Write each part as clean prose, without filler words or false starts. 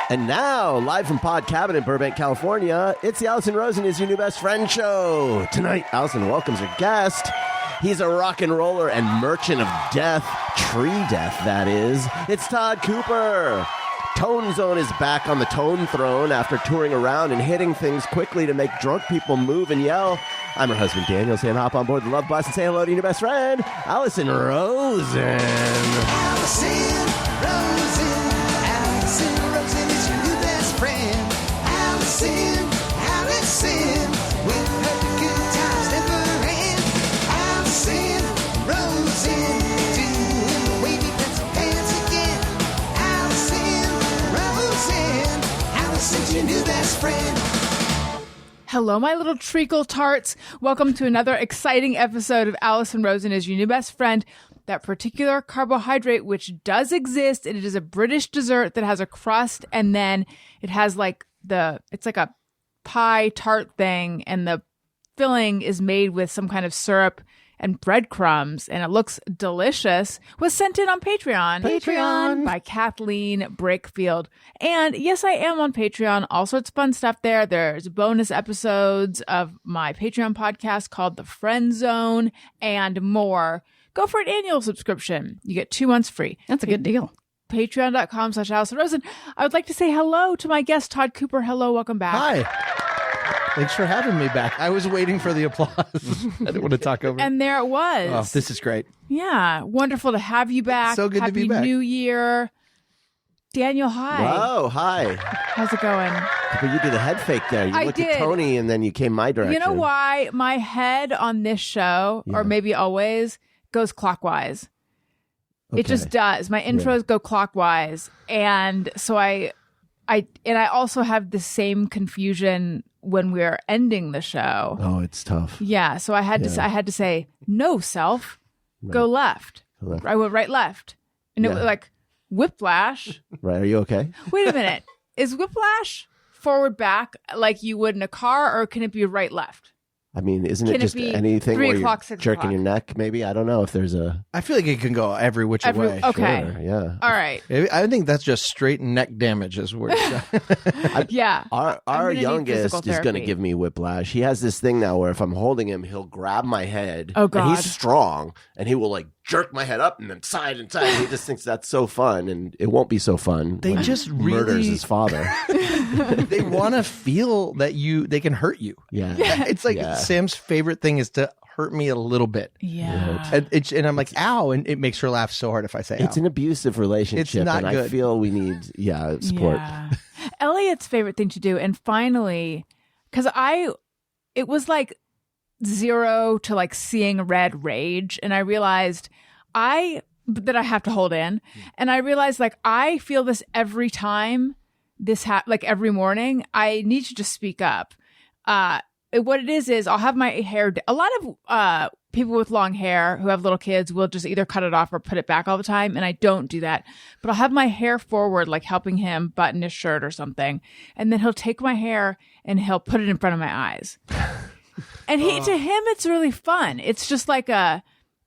And now, live from Pod Cabin in Burbank, California, it's the Allison Rosen is Your New Best Friend show. Tonight, Allison welcomes her guest. He's a rock and roller and merchant of death, tree death, that is. It's Todd Cooper. Tone Zone is back on the tone throne after touring around and hitting things quickly to make drunk people move and yell. I'm her husband, Daniel, saying hop on board the Love Bus and say hello to your new best friend, Allison Rosen. Allison Rosen. Allison Rosen is your new best friend. Allison with her good times never end. Allison Rosen, doing the wavy pencil dance again. Allison's your new best friend. Hello, my little treacle tarts. Welcome to another exciting episode of Allison Rosen is Your New Best Friend. That particular carbohydrate, which does exist, and it is a British dessert that has a crust, and then it has it's like a pie tart thing, and the filling is made with some kind of syrup and breadcrumbs, and it looks delicious, was sent in on Patreon by Kathleen Brakefield. And yes, I am on Patreon. All sorts of fun stuff there. There's bonus episodes of my Patreon podcast called The Friend Zone and more. Go for an annual subscription. You get 2 months free. That's a good deal. Patreon.com/Allison Rosen. I would like to say hello to my guest, Todd Cooper. Hello, welcome back. Hi. Thanks for having me back. I was waiting for the applause. I didn't want to talk over. And there it was. Oh, this is great. Yeah. Wonderful to have you back. So good to be back. Happy New Year. Daniel, hi. Whoa, hi. How's it going? But you did a head fake there. You looked at Tony and then you came my direction. You know why? My head on this show, or maybe always, goes clockwise. Okay. It just does. My intros go clockwise. And so I also have the same confusion when we're ending the show. Oh, it's tough. Yeah. So I had to say, no, self, go left. I went right, left. And it was like whiplash. Right. Are you okay? Wait a minute. Is whiplash forward back like you would in a car, or can it be right, left? I mean, isn't it just anything where you're jerking your neck, maybe? I don't know if there's a... I feel like it can go every which way. Okay. Sure, yeah. All right. I think that's just straight neck damage is where it's Yeah. Our youngest is going to give me whiplash. He has this thing now where if I'm holding him, he'll grab my head. Oh, God. And he's strong. And he will like jerk my head up and then side and side. And he just thinks that's so fun. And it won't be so fun. They just murders his father. They want to feel that they can hurt you. Yeah. It's like Sam's favorite thing is to hurt me a little bit. Yeah. And I'm like, ow. And it makes her laugh so hard if I say ow. It's an abusive relationship. It's not and good. I feel we need, support. Yeah. Elliot's favorite thing to do. And finally, because it was like 0 to like seeing red rage. And I realized that I have to hold in. And I realized like I feel this every time like every morning. I need to just speak up. What it is I'll have my hair. A lot of people with long hair who have little kids will just either cut it off or put it back all the time. And I don't do that. But I'll have my hair forward, like helping him button his shirt or something. And then he'll take my hair and he'll put it in front of my eyes. And to him, it's really fun. It's just like a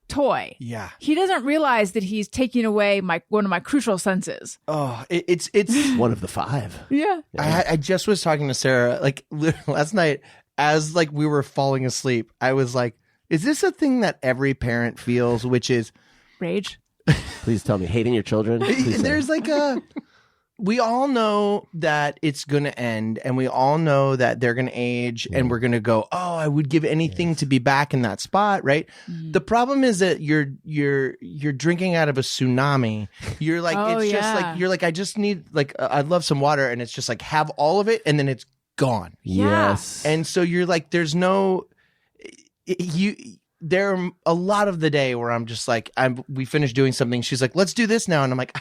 toy. Yeah. He doesn't realize that he's taking away one of my crucial senses. Oh, it's one of the 5. Yeah. I just was talking to Sarah like last night as like we were falling asleep. I was like, is this a thing that every parent feels, which is rage? Please tell me, hating your children. There's like we all know that it's going to end, and we all know that they're going to age, and we're going to go, oh, I would give anything to be back in that spot, right? The problem is that you're drinking out of a tsunami. You're like, just like, you're like, I just need, like, I'd love some water, and it's just like, have all of it, and then it's gone. Yes. And so you're like, there's no, there are a lot of the day where I'm just like, we finished doing something. She's like, let's do this now. And I'm like,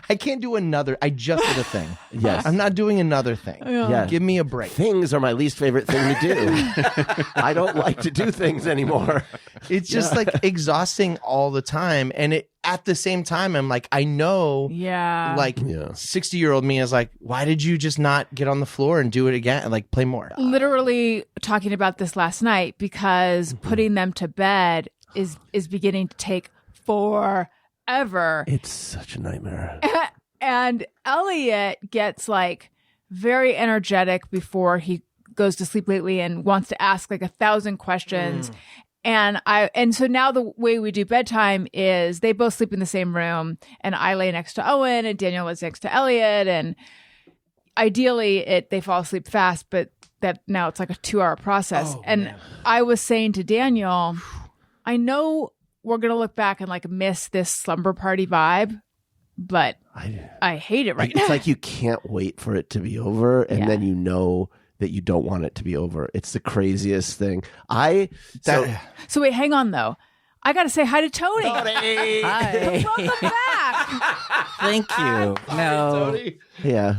I can't do another. I just did a thing. Yes. I'm not doing another thing. Yeah. Give me a break. Things are my least favorite thing to do. I don't like to do things anymore. It's just like exhausting all the time. And at the same time, I'm like, I know, like 60-year-old me is like, why did you just not get on the floor and do it again and like play more? Literally talking about this last night because putting them to bed is beginning to take forever. It's such a nightmare. And Elliot gets like very energetic before he goes to sleep lately and wants to ask like 1,000 questions. And so now the way we do bedtime is they both sleep in the same room, and I lay next to Owen and Daniel was next to Elliot. And ideally they fall asleep fast, but that now it's like a 2-hour process. I was saying to Daniel, I know we're going to look back and like miss this slumber party vibe, but I hate it right now. It's like you can't wait for it to be over, and then you know that you don't want it to be over. It's the craziest thing. So wait, hang on though. I got to say hi to Tony. Hi. Welcome back. Thank you. No. Yeah.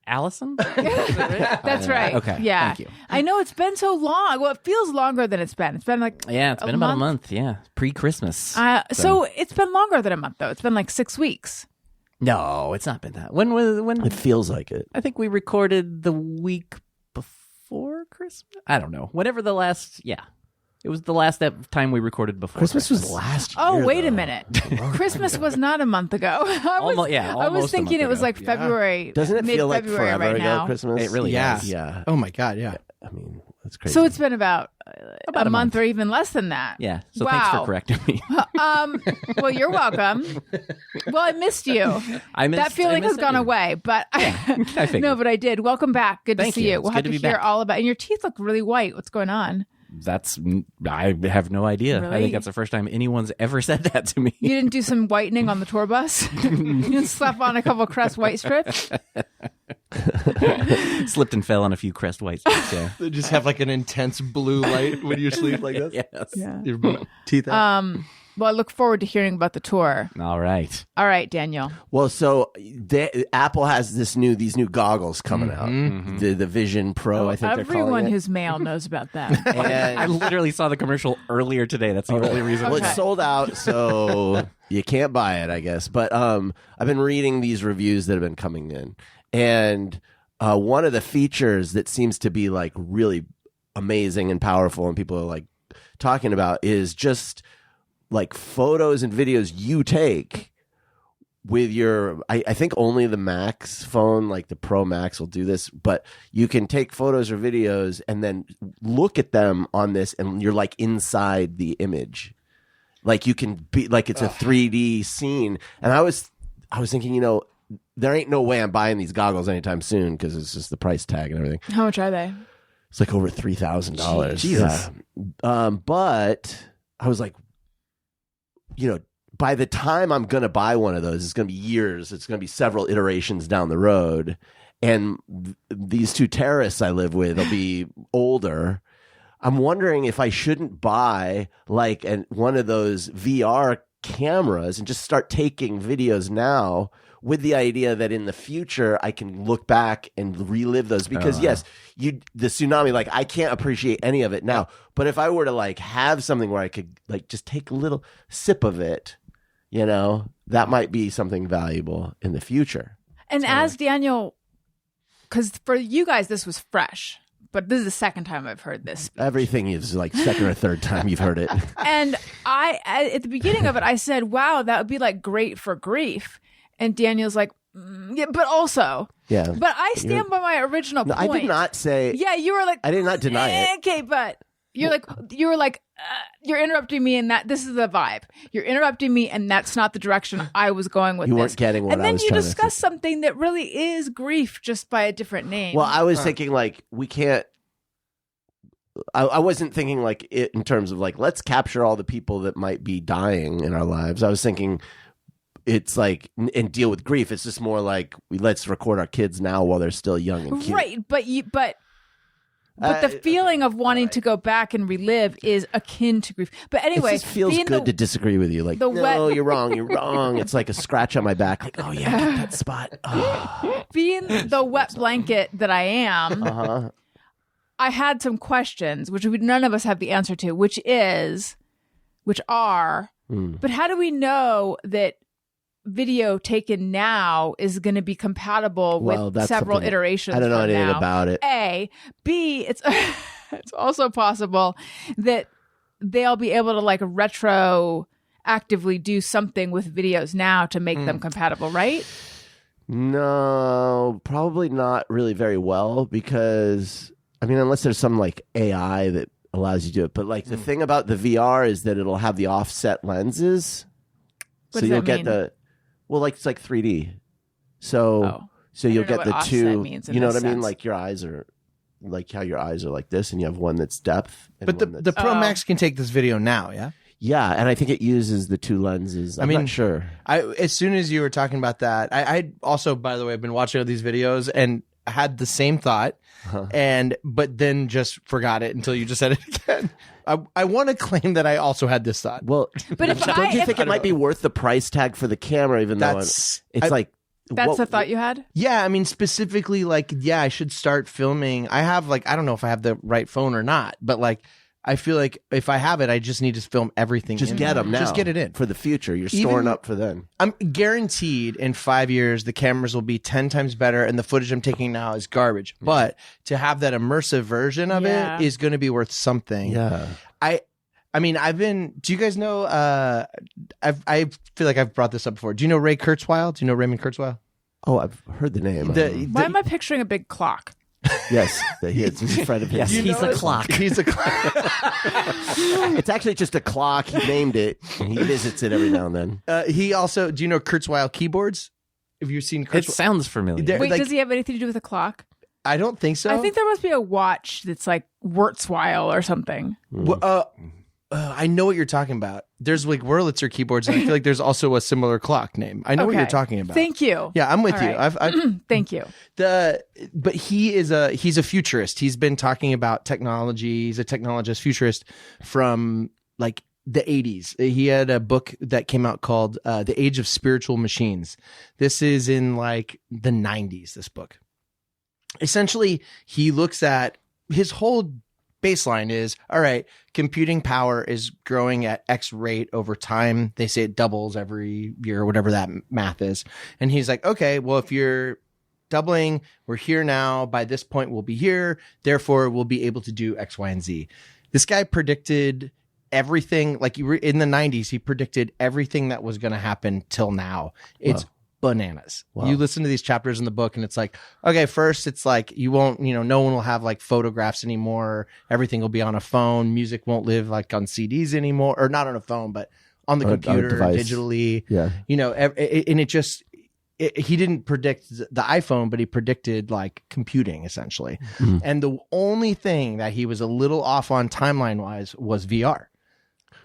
Allison? That's right. Okay. Yeah. Thank you. I know it's been so long. Well, it feels longer than it's been. It's been like It's been about a month. Yeah. Pre-Christmas. So it's been longer than a month though. It's been like 6 weeks. No, it's not been that. When It feels like it. I think we recorded the week before Christmas. I don't know. Whenever the last, it was the last time we recorded before Christmas was last year. Oh, wait though. a minute. Christmas was not a month ago. I Almost was a thinking month it was ago. like February. Doesn't it feel like mid-February forever right ago, now. Christmas? It really Yeah. is. Yeah. Oh my God, yeah. I mean, that's crazy. So it's been about About a a month month. or even less than that. Yeah. So thanks for Wow. correcting me. Well, you're welcome. Well, I missed you. That feeling has gone away, but I figured. no, but I did. Welcome back. Good Thank to see you. you. It's We'll good have to to be hear back. all about. And your teeth look really white. What's going on? I have no idea. I Really? think that's the first time anyone's ever said that to me. You didn't do some whitening on the tour bus? You didn't slap on a couple Crest white strips? Slipped and fell on a few Crest Whites. Yeah. They just have like an intense blue light when you sleep like this. Yes. Yeah. Your teeth out. Well, I look forward to hearing about the tour. All right. All right, Daniel. Well, so Apple has these new goggles coming out. The Vision Pro, I think they're Everyone calling it. who's male knows about that. And I literally saw the commercial earlier today. That's the only reason. Well, Okay. it's sold out, so you can't buy it, I guess. But I've been reading these reviews that have been coming in, and one of the features that seems to be like really amazing and powerful, and people are like talking about, is just like photos and videos you take with your, I think only the Max phone, like the Pro Max will do this, but you can take photos or videos and then look at them on this and you're like inside the image. Like you can be like, it's a 3D scene. And I was thinking, there ain't no way I'm buying these goggles anytime soon because it's just the price tag and everything. How much are they? It's like over $3,000. Jesus. Yeah. But I was like, by the time I'm going to buy one of those, it's going to be years. It's going to be several iterations down the road. And these two terrorists I live with will be older. I'm wondering if I shouldn't buy like one of those VR cameras and just start taking videos now with the idea that in the future I can look back and relive those. Because yes, the tsunami, like I can't appreciate any of it now. But if I were to like have something where I could like just take a little sip of it, that might be something valuable in the future. And as Daniel, because for you guys, this was fresh, but this is the second time I've heard this. Everything is like second or third time you've heard it. And at the beginning of it, I said, wow, that would be like great for grief. And Daniel's like, yeah, but also. Yeah. But I stand by my original No, point. I did not say. Yeah, you were like. I did not deny it. Okay, but you were like, you're interrupting me, and this is the vibe. You're interrupting me, and that's not the direction I was going with You this. weren't getting what and I then was you trying to say. discuss something that really is grief, just by a different name. Well, I was thinking like we can't. I wasn't thinking like it in terms of like let's capture all the people that might be dying in our lives. I was thinking it's like and deal with grief. It's just more like let's record our kids now while they're still young and cute. right, but the feeling of wanting to go back and relive is akin to grief. But anyway, It just feels being good to disagree with you. Like, the no, wet- you're wrong. You're wrong. It's like a scratch on my back. Like, oh yeah, get that spot. Oh. being the wet blanket that I am, Uh-huh. I had some questions, which none of us have the answer to, which are, but how do we know that video taken now is going to be compatible Well, with that's several something- iterations? I don't know from anything now? about it. A, B, it's it's also possible that they'll be able to like retro actively do something with videos now to make them compatible, right? No, probably not really very well because, I mean, unless there's some like AI that allows you to do it. But like the thing about the VR is that it'll have the offset lenses. What so does you'll that get mean? the, well, like it's like 3D. So, so you'll don't know get what the offset two, means in you know what I this mean? sense. Like your eyes are, like how your eyes are like this and you have one that's depth. And But one the that's, Pro Max can take this video now, yeah? yeah. And I think it uses the two lenses. I'm mean, not sure. As soon as you were talking about that, I also, by the way, have been watching all these videos and had the same thought, but then just forgot it until you just said it again. I want to claim that I also had this thought. Well, But if don't you if- think it might be worth the price tag for the camera, even though That's- it's like, That's what- the thought you had? Yeah, I mean, specifically, like, yeah, I should start filming. I have, like, I don't know if I have the right phone or not, but, like, I feel like if I have it, I just need to film everything. Just in get there. them now. Just get it in. for the future. You're Even- storing up for then. I'm guaranteed in 5 years, the cameras will be 10 times better, and the footage I'm taking now is garbage. But to have that immersive version of Yeah. it is going to be worth something. Yeah. I mean, do you guys know, I feel like I've brought this up before. Do you know Ray Kurzweil? Do you know Raymond Kurzweil? Oh, I've heard the name. Why am I picturing a big clock? Yes, he's a friend of his. Yes, he's a clock. He's a It's actually just a clock. He named it, and he visits it every now and then. He also, do you know Kurzweil keyboards? Have you seen It Kurzweil? sounds familiar. They're Wait, like- does he have anything to do with a clock? I don't think so. I think there must be a watch that's like Wurzweil or something. I know what you're talking about. There's like Wurlitzer keyboards, and I feel like there's also a similar clock name. I know what you're Okay. talking about. Thank you. Yeah, I'm with All you. right. I've Thank you. but he's a futurist. He's been talking about technology. He's a technologist futurist from like the 80s. He had a book that came out called The Age of Spiritual Machines. This is in like the 90s, this book. Essentially, he looks at his whole baseline is, all right, computing power is growing at X rate over time. They say it doubles every year, whatever that math is. And he's like, okay, well, if you're doubling, we're here now. By this point, we'll be here. Therefore, we'll be able to do X, Y, and Z. This guy predicted everything. Like in the 90s, he predicted everything that was going to happen till now. It's bananas. Wow. You listen to these chapters in the book and it's like, okay, first it's like you won't, no one will have like photographs anymore. Everything will be on a phone. Music won't live like on CDs anymore, or not on a phone, but on the On a computer, device. digitally. Yeah. And it just, he didn't predict the iPhone, but he predicted like computing essentially. And the only thing that he was a little off on timeline wise was VR.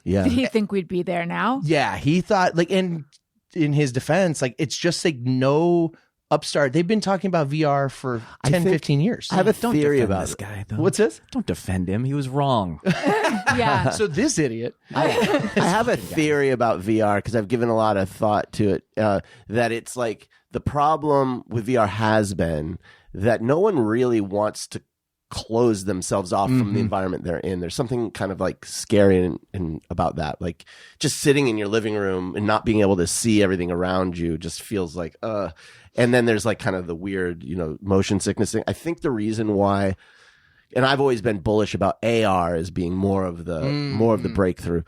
Yeah. Did he think we'd be there now? Yeah, he thought like in his defense, like it's just like no upstart. They've been talking about VR for 10, 15 years. I have a Don't theory defend about this it. guy, though. What's this? Don't defend him. He was wrong. Yeah. So this idiot. I have a theory about VR because I've given a lot of thought to it. That it's like the problem with VR has been that no one really wants to close themselves off from the environment they're in. There's something kind of like scary and about that. Like just sitting in your living room and not being able to see everything around you just feels like and then there's like kind of the weird, motion sickness thing. I think the reason why, and I've always been bullish about AR as being more of the breakthrough.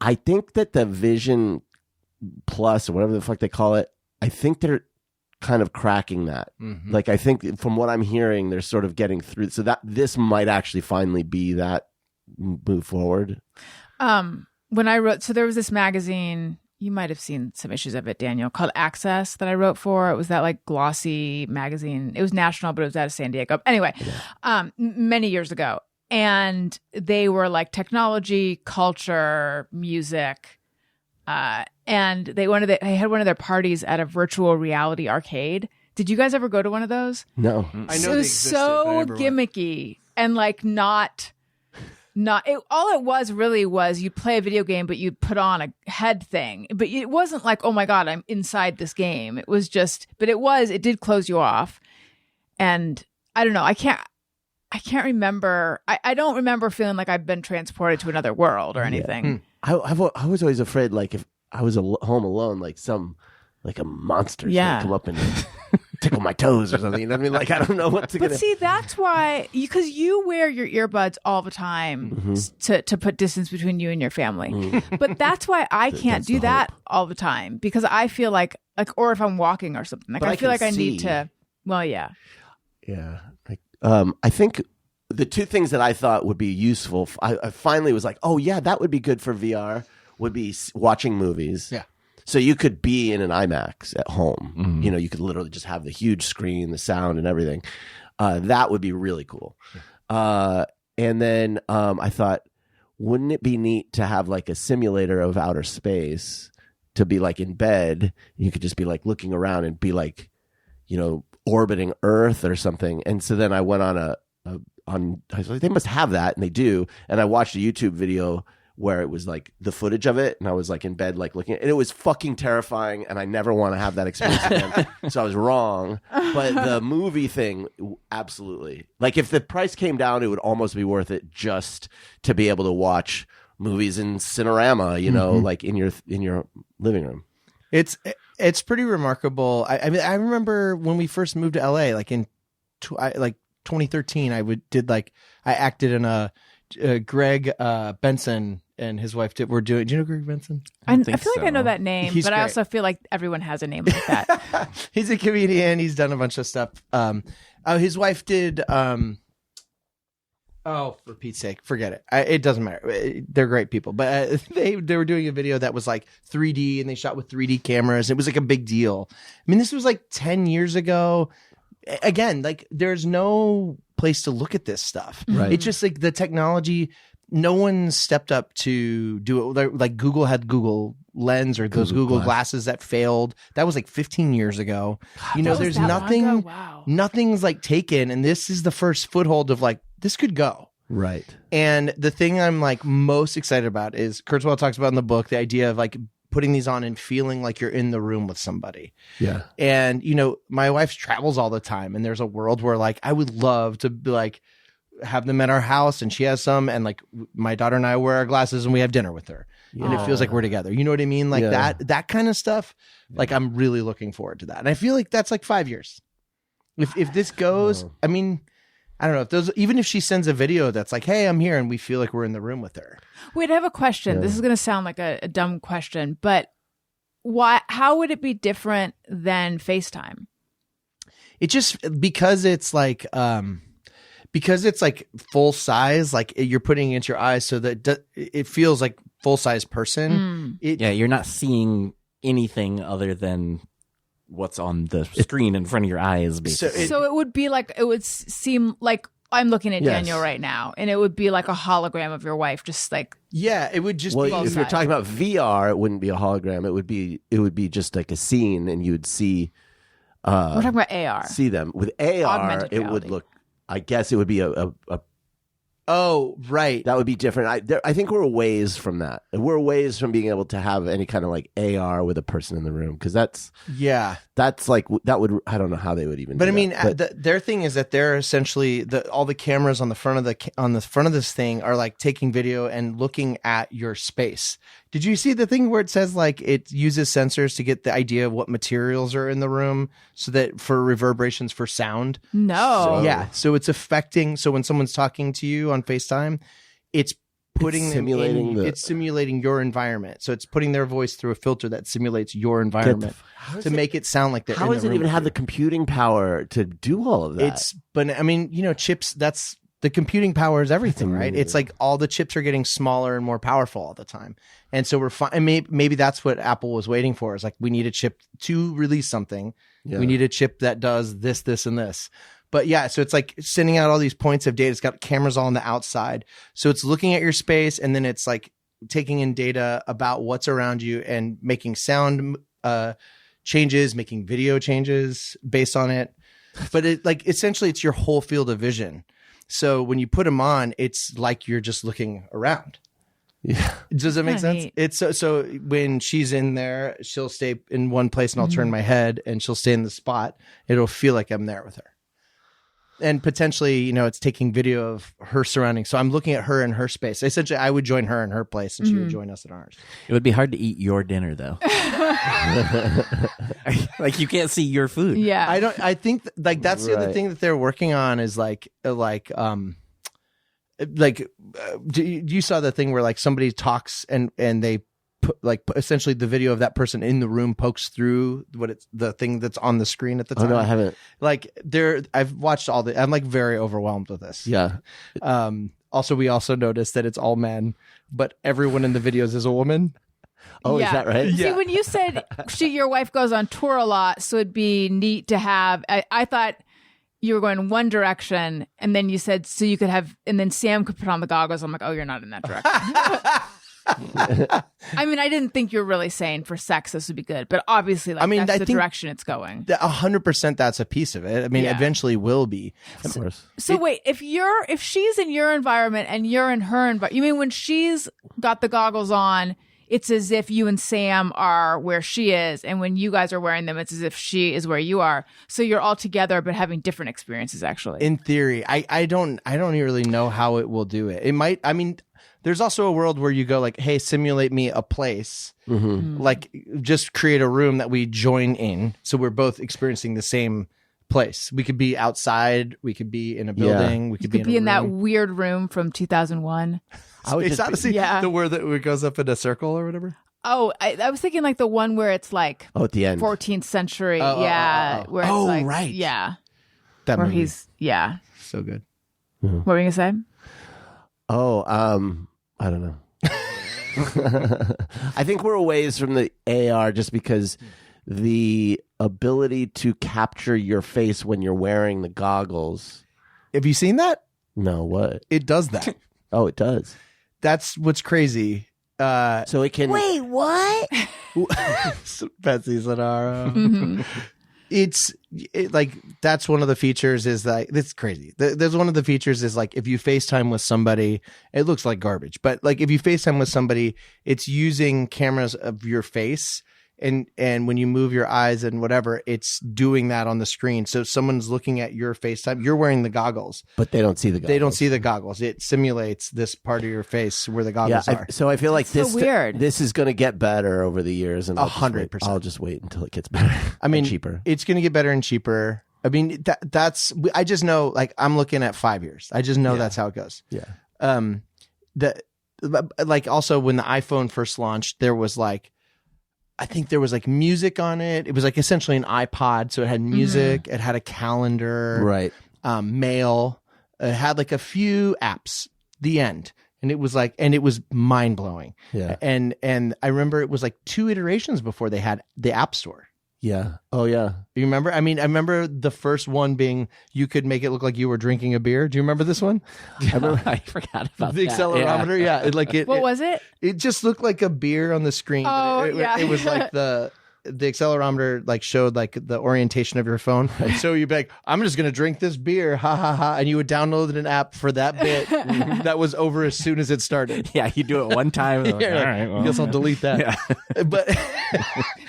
I think that the Vision Plus or whatever the fuck they call it, I think they're kind of cracking that. Like I think from what I'm hearing, they're sort of getting through. So that this might actually finally be that move forward. When I wrote, so there was this magazine, you might have seen some issues of it, Daniel, called Access that I wrote for. It was that like glossy magazine. It was national, but it was out of San Diego. Anyway, many years ago. And they were like technology, culture, music. And they had one of their parties at a virtual reality arcade. Did you guys ever go to one of those? No. I It know was so gimmicky and like not all it was really was you'd play a video game, but you'd put on a head thing. But it wasn't like, oh my God, I'm inside this game. It was just, but it did close you off. And I don't know. I can't remember. I don't remember feeling like I've been transported to another world or anything. I was always afraid, like if I was home alone, like a monster Yeah. come up and tickle my toes or something. You know what I mean? Like, I don't know what to But get. see, that's why, because you wear your earbuds all the time to put distance between you and your family. But that's why I can't do that all the time, because I feel like, or if I'm walking or something, like But I I feel can like I need see. to. Well, yeah. Yeah. I think the two things that I thought would be useful, I finally was like, oh, yeah, that would be good for VR, would be watching movies. Yeah. So you could be in an IMAX at home. You know, you could literally just have the huge screen, the sound and everything. That would be really cool. And then I thought, wouldn't it be neat to have like a simulator of outer space, to be like in bed? You could just be like looking around and be like, you know, orbiting Earth or something. And so then I went on I was like, they must have that, and they do. And I watched a YouTube video where it was like the footage of it, and I was like in bed, like looking, and it was fucking terrifying, and I never want to have that experience again. So I was wrong. But the movie thing, absolutely. Like if the price came down, it would almost be worth it just to be able to watch movies in Cinerama, you know, like in your living room. It's pretty remarkable. I mean, I remember when we first moved to LA, like in 2013, I acted in a Greg Benson and his wife were doing. Do you know Greg Benson? I feel like I know that name, He's but I great. also feel like everyone has a name like that. He's a comedian. He's done a bunch of stuff. His wife did. Oh, for Pete's sake, forget it. It doesn't matter. They're great people, but they were doing a video that was like 3D, and they shot with 3D cameras. It was like a big deal. I mean, this was like 10 years ago. Again, like there's no place to look at this stuff. Right. It's just like the technology. No one stepped up to do it. Like Google had Google Lens or those Google glasses that failed. That was like 15 years ago. You know, That was there's that long nothing. ago? Wow. Nothing's like taken, and this is the first foothold of like this could go. Right. And the thing I'm like most excited about is Kurzweil talks about in the book the idea of like putting these on and feeling like you're in the room with somebody. Yeah. And you know, my wife travels all the time, and there's a world where like I would love to be like have them at our house, and she has some, and like my daughter and I wear our glasses and we have dinner with her, and it feels like we're together. You know what I mean? Like that kind of stuff. Like I'm really looking forward to that, and I feel like that's like 5 years. If this goes, I mean, I don't know if those, even if she sends a video that's like, hey, I'm here, and we feel like we're in the room with her. Wait, I have a question. This is going to sound like a dumb question, but how would it be different than FaceTime? It just because it's like full size, like you're putting it into your eyes, so that it feels like full size person. Yeah, you're not seeing anything other than what's on the screen in front of your eyes, basically. So it would be like, it would seem like I'm looking at Yes. Daniel right now, and it would be like a hologram of your wife, just like, Yeah, it would just Well, be. if you're talking about VR, it wouldn't be a hologram. It would be just like a scene, and you would see we're talking about AR. see them. With AR, Augmented it would reality. look. I guess it would be a Oh, right. that would be different. I think we're a ways from that. We're a ways from being able to have any kind of like AR with a person in the room, because that's Yeah. like that would, I don't know how they would even. But do I mean, that. their thing is that they're essentially all the cameras on the front of this thing are like taking video and looking at your space. Did you see the thing where it says like it uses sensors to get the idea of what materials are in the room, so that for reverberations for sound? No. Yeah, so it's affecting. So when someone's talking to you on FaceTime, it's putting It's them simulating in, the- it's simulating your environment. So it's putting their voice through a filter that simulates your environment to make it sound like they're. how in does the it room even with have you. the computing power to do all of that? But I mean, you know, chips. That's the computing power is everything, right? It's like all the chips are getting smaller and more powerful all the time, and so we're fine. And maybe that's what Apple was waiting for. Is like we need a chip to release something. Yeah. We need a chip that does this, this, and this. But yeah, so it's like sending out all these points of data. It's got cameras all on the outside, so it's looking at your space, and then it's like taking in data about what's around you and making sound changes, making video changes based on it. But it like essentially it's your whole field of vision. So when you put them on, it's like you're just looking around. Yeah. Does that make Kinda sense? neat. It's so when she's in there, she'll stay in one place, and I'll turn my head, and she'll stay in the spot. It'll feel like I'm there with her. and potentially, it's taking video of her surroundings. So I'm looking at her in her space. Essentially, I would join her in her place, and she would join us in ours. It would be hard to eat your dinner, though. Like, you can't see your food. Yeah. I think that's the other Right. thing that they're working on is you saw the thing where like somebody talks and they put essentially the video of that person in the room pokes through the thing that's on the screen at the Oh time. no, I haven't. I've watched all the. I'm like very overwhelmed with this. Yeah. Also, we also noticed that it's all men, but everyone in the videos is a woman. Oh, is that right? See, when you said your wife goes on tour a lot, so it'd be neat to have. I thought you were going one direction, and then you said so you could have, and then Sam could put on the goggles. I'm like, oh, you're not in that direction. I mean, I didn't think you were really saying for sex this would be good, but obviously, that's I the think direction it's going. 100% that's a piece of it. I mean, Yeah. eventually will be. Of course. So wait, if she's in your environment and you're in her environment, you mean when she's got the goggles on, it's as if you and Sam are where she is, and when you guys are wearing them, it's as if she is where you are. So you're all together, but having different experiences. Actually, In theory, I don't really know how it will do it. It might. I mean, there's also a world where you go like, hey, simulate me a place, like just create a room that we join in, so we're both experiencing the same place. We could be outside, we could be in a building, we you could could be a in that room. weird room from 2001. I would Space just Odyssey, Yeah. the word that goes up in a circle or whatever. Oh, I was thinking like the one where it's like at the end. 14th century. Oh, yeah, where it's like, right. yeah, That where movie, he's so good. What were you gonna say? Oh, I don't know. I think we're a ways from the AR just because the ability to capture your face when you're wearing the goggles. Have you seen that? No, what? It does that. Oh, it does. That's what's crazy. So it can. Wait, what? Betsy Zanaro. Mm-hmm. It's like that's one of the features is like it's crazy. There's one of the features is like if you FaceTime with somebody, it looks like garbage, but like if you FaceTime with somebody, it's using cameras of your face. And when you move your eyes and whatever, it's doing that on the screen. So someone's looking at your FaceTime. You're wearing the goggles. But they don't see the goggles. They don't see the goggles. It simulates this part of your face where the goggles are. So I feel like That's so weird. This is going to get better over the years, and 100%. I'll just wait until it gets better. I mean, and cheaper. It's going to get better and cheaper. I mean, that's. I just know, like, I'm looking at 5 years. I just know that's how it goes. Yeah. Like also when the iPhone first launched, there was like, I think there was like music on it. It was like essentially an iPod, so it had music. It had a calendar, Right. Mail. It had like a few apps. The end. And it was like, and it was mind blowing. Yeah. And I remember it was like 2 iterations before they had the App Store. Yeah. Oh, yeah. You remember? I mean, I remember the first one being you could make it look like you were drinking a beer. Do you remember this one? I remember. I forgot about The that. accelerometer, yeah. What was it? It just looked like a beer on the screen. Oh, but yeah. It was like the accelerometer like showed like the orientation of your phone. So you'd be like, I'm just gonna drink this beer, ha ha ha, and you would download an app for that bit that was over as soon as it started. Yeah, you do it one time. And Yeah, all right, well, guess I'll delete that. But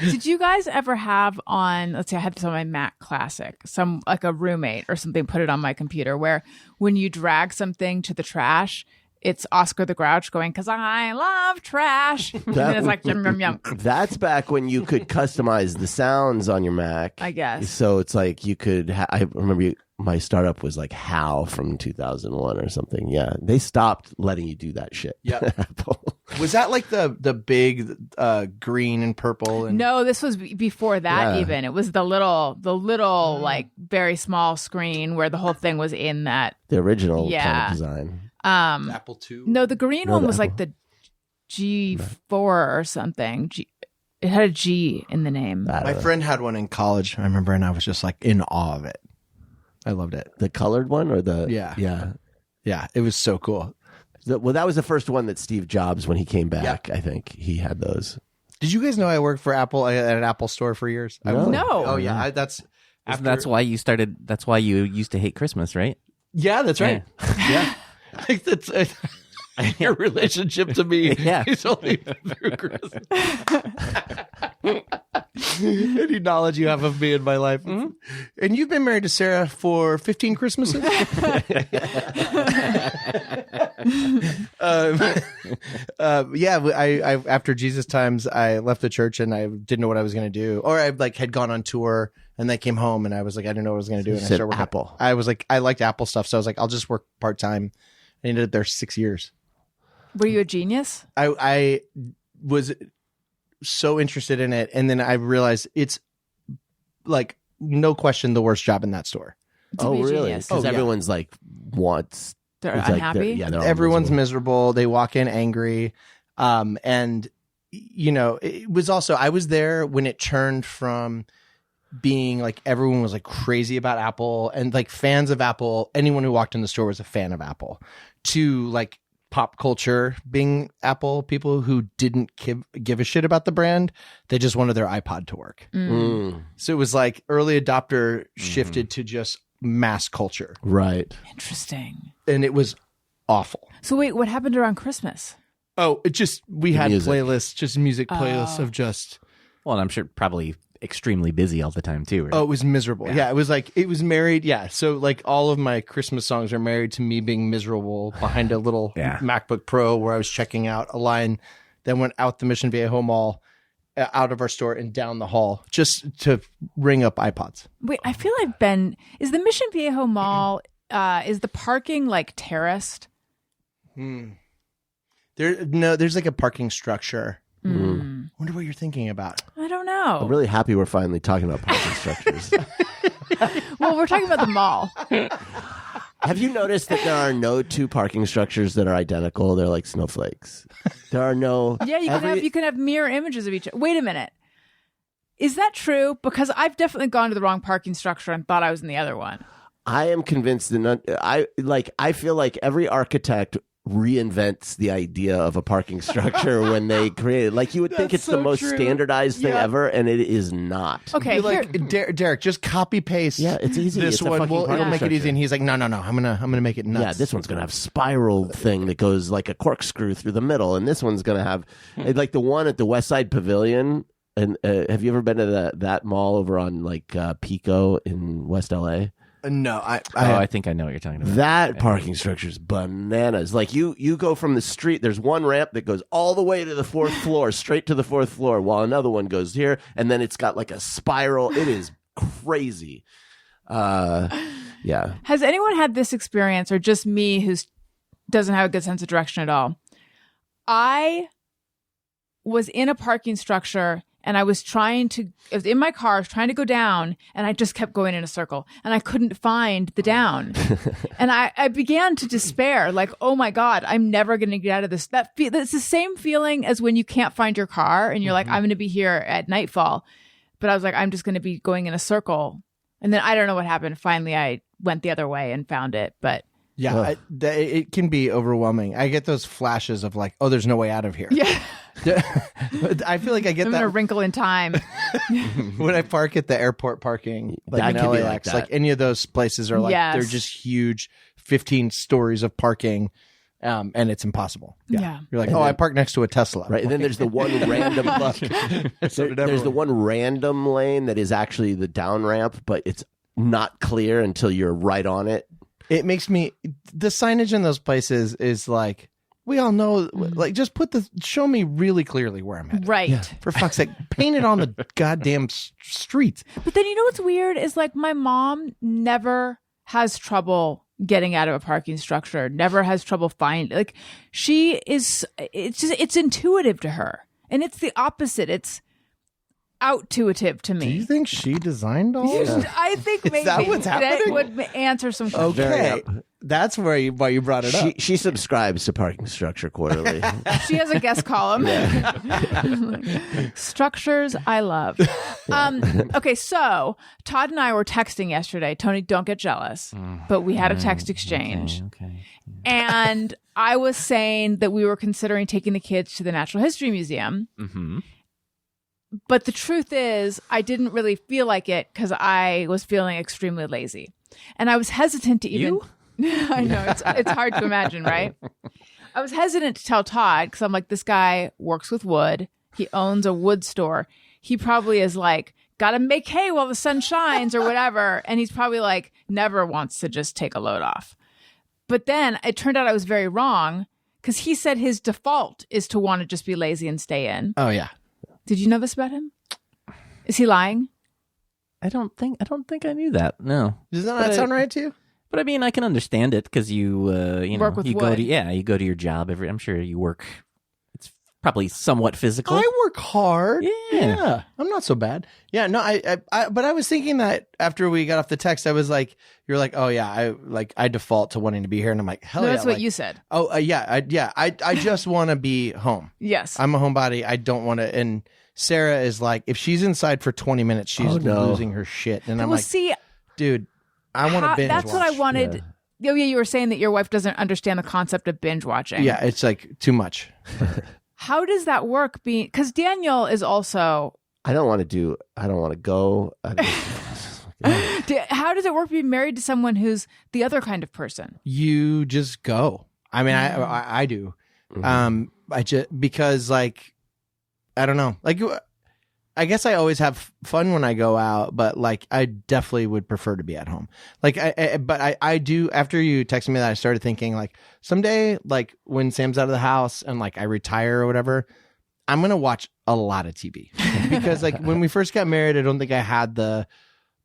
Did you guys ever have on, let's say I had this on my Mac Classic, some like a roommate or something put it on my computer where when you drag something to the trash, it's Oscar the Grouch going, because I love trash. And then it's like, yum, yum, yum. That's back when you could customize the sounds on your Mac. I guess. So it's like you could. I remember my startup was like HAL from 2001 or something. Yeah, they stopped letting you do that shit. Yeah. Apple. was that like the big green and purple? And No, this was before that Yeah. even. It was the little like very small screen where the whole thing was in that. The original kind Yeah. of design. Apple II. No, the green No, one the was like Apple. the G4 or something. It had a G in the name. I don't My know. friend had one in college, I remember, and I was just like in awe of it. I loved it. The colored one or the Yeah. yeah. Yeah, it was so cool. Well, that was the first one that Steve Jobs, when he came back, I think he had those. Did you guys know I worked for Apple at an Apple store for years? No. No. Oh yeah, that's That's why you started. That's why you used to hate Christmas, right? Yeah, that's right. Yeah. Your relationship to me Yeah. is only through Christmas. Any knowledge you have of me in my life. And you've been married to Sarah for 15 Christmases? I after Jesus times, I left the church and I didn't know what I was going to do. Or I had gone on tour and then came home and I was like, I didn't know what I was going to do. And I said started working. Apple. I was like, I liked Apple stuff. So I was like, I'll just work part-time. I ended up there 6 years. Were you a genius? I was so interested in it, and then I realized it's like no question the worst job in that store. To be a really? genius. Because Oh, yeah. everyone's like wants. They're it's like unhappy? they're all Everyone's miserable. miserable. They walk in angry, and it was also I was there when it turned from being like everyone was like crazy about Apple and like fans of Apple. Anyone who walked in the store was a fan of Apple. To like pop culture being Apple people who didn't give a shit about the brand. They just wanted their iPod to work. So it was like early adopter shifted to just mass culture. Right. Interesting. And it was awful. So wait, what happened around Christmas? Oh, it just, we had music. playlists, just music playlists of just, Well, and I'm sure probably extremely busy all the time too. Right? oh, it was miserable. Yeah. It was like, it was married. Yeah. So like all of my Christmas songs are married to me being miserable behind a little MacBook Pro where I was checking out a line that went out the Mission Viejo Mall, out of our store and down the hall just to ring up iPods. Wait, I feel is the Mission Viejo Mall, is the parking like terraced? There's like a parking structure. Wonder what you're thinking about. I don't know. I'm really happy we're finally talking about parking structures. Well, we're talking about the mall. Have you noticed that there are no two parking structures that are identical? They're like snowflakes. There are no. Yeah, you can have mirror images of each other. Wait a minute. Is that true? Because I've definitely gone to the wrong parking structure and thought I was in the other one. I am convinced that I feel like every architect reinvents the idea of a parking structure when they create it. Like you would think it's the most standardized thing ever, and it is not. Okay, You're like, Derek, just copy paste. Yeah, it's easy. This It's a one, fucking it'll parking make it easy. structure. And he's like, no, I'm gonna make it nuts. Yeah, this one's gonna have spiral thing that goes like a corkscrew through the middle, and this one's gonna have like the one at the West Side Pavilion. And have you ever been to that mall over on like Pico in West LA? No, I think I know what you're talking about. That parking structure is bananas. Like you go from the street, there's one ramp that goes all the way to the fourth floor, straight to the fourth floor, while another one goes here, and then it's got like a spiral. It is crazy. Yeah. Has anyone had this experience, or just me who doesn't have a good sense of direction at all? I was in a parking structure and I was in my car, I was trying to go down, and I just kept going in a circle, and I couldn't find the down. And I began to despair, like, oh my God, I'm never going to get out of this. It's the same feeling as when you can't find your car and you're like, I'm going to be here at nightfall. But I was like, I'm just going to be going in a circle. And then I don't know what happened. Finally, I went the other way and found it. But yeah, it can be overwhelming. I get those flashes of like, oh, there's no way out of here. yeah, I feel like I get I'm that going to wrinkle in time. when I park at the airport parking, like That in could be LAX, like like that. any of those places are like, Yes. they're just huge 15 stories of parking. And it's impossible. Yeah. You're like, I parked next to a Tesla. Right. And then there's the one random there's the one random lane that is actually the down ramp, but it's not clear until you're right on it. It makes me, the signage in those places is like, we all know, like, just show me really clearly where I'm at. Right. For fuck's sake, paint it on the goddamn street. But then you know what's weird is like my mom never has trouble getting out of a parking structure, never has trouble finding, like it's intuitive to her. And it's the opposite. It's outuitive to me. Do you think she designed all this? I think maybe that what's happening? would answer some questions. Okay. That's why you brought it up. She subscribes to Parking Structure Quarterly. She has a guest column. Structures I love. Okay, so Todd and I were texting yesterday. Tony, don't get jealous, but we had a text exchange. Okay. And I was saying that we were considering taking the kids to the Natural History Museum. Mm-hmm. But the truth is, I didn't really feel like it because I was feeling extremely lazy. And I was hesitant to even... I know, it's hard to imagine, right? I was hesitant to tell Todd because I'm like, this guy works with wood. He owns a wood store. He probably is like, gotta make hay while the sun shines or whatever. And he's probably like, never wants to just take a load off. But then it turned out I was very wrong because he said his default is to want to just be lazy and stay in. Oh yeah. Did you know this about him? Is he lying? I don't think I knew that. No. Does that sound right to you? But I mean, I can understand it because you Work with you wood. you go to your job I'm sure you work. It's probably somewhat physical. I work hard. Yeah. I'm not so bad. Yeah, no, but I was thinking that after we got off the text, I was like, you're like, oh yeah, I default to wanting to be here, and I'm like, hell No, yeah. that's what like, you said. Oh I just want to be home. Yes. I'm a homebody. I don't want to. And Sarah is like, if she's inside for 20 minutes, she's losing her shit. And I'm well, like, see, dude, I want to binge that's what I watch. wanted. Oh, yeah, you were saying that your wife doesn't understand the concept of binge watching. Yeah, it's like too much. How does that work? Because Daniel is also. I don't want to go. How does it work being married to someone who's the other kind of person? You just go. I mean, I do. I just because like I don't know. Like I guess I always have fun when I go out, but like I definitely would prefer to be at home. Like I do. After you texted me that, I started thinking like someday, like when Sam's out of the house and like I retire or whatever, I'm gonna watch a lot of TV because like when we first got married, I don't think I had the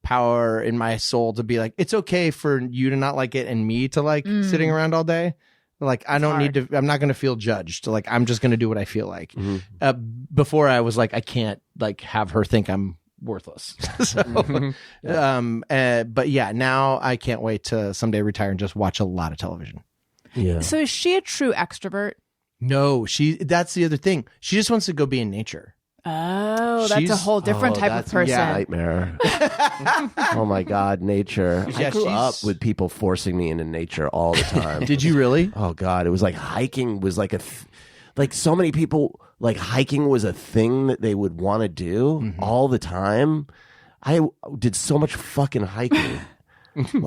power in my soul to be like, it's okay for you to not like it and me to like sitting around all day. Like I don't need to. I'm not going to feel judged. Like I'm just going to do what I feel like. Before I was like, I can't like have her think I'm worthless. So, but yeah, now I can't wait to someday retire and just watch a lot of television. Yeah. So is she a true extrovert? No, that's the other thing. She just wants to go be in nature. Oh, that's a whole different type of person. Yeah, nightmare. Oh my God, nature. Yeah, I grew up with people forcing me into nature all the time. Did you really? Oh God, it was like hiking was like like so many people, like hiking was a thing that they would want to do all the time. I did so much fucking hiking.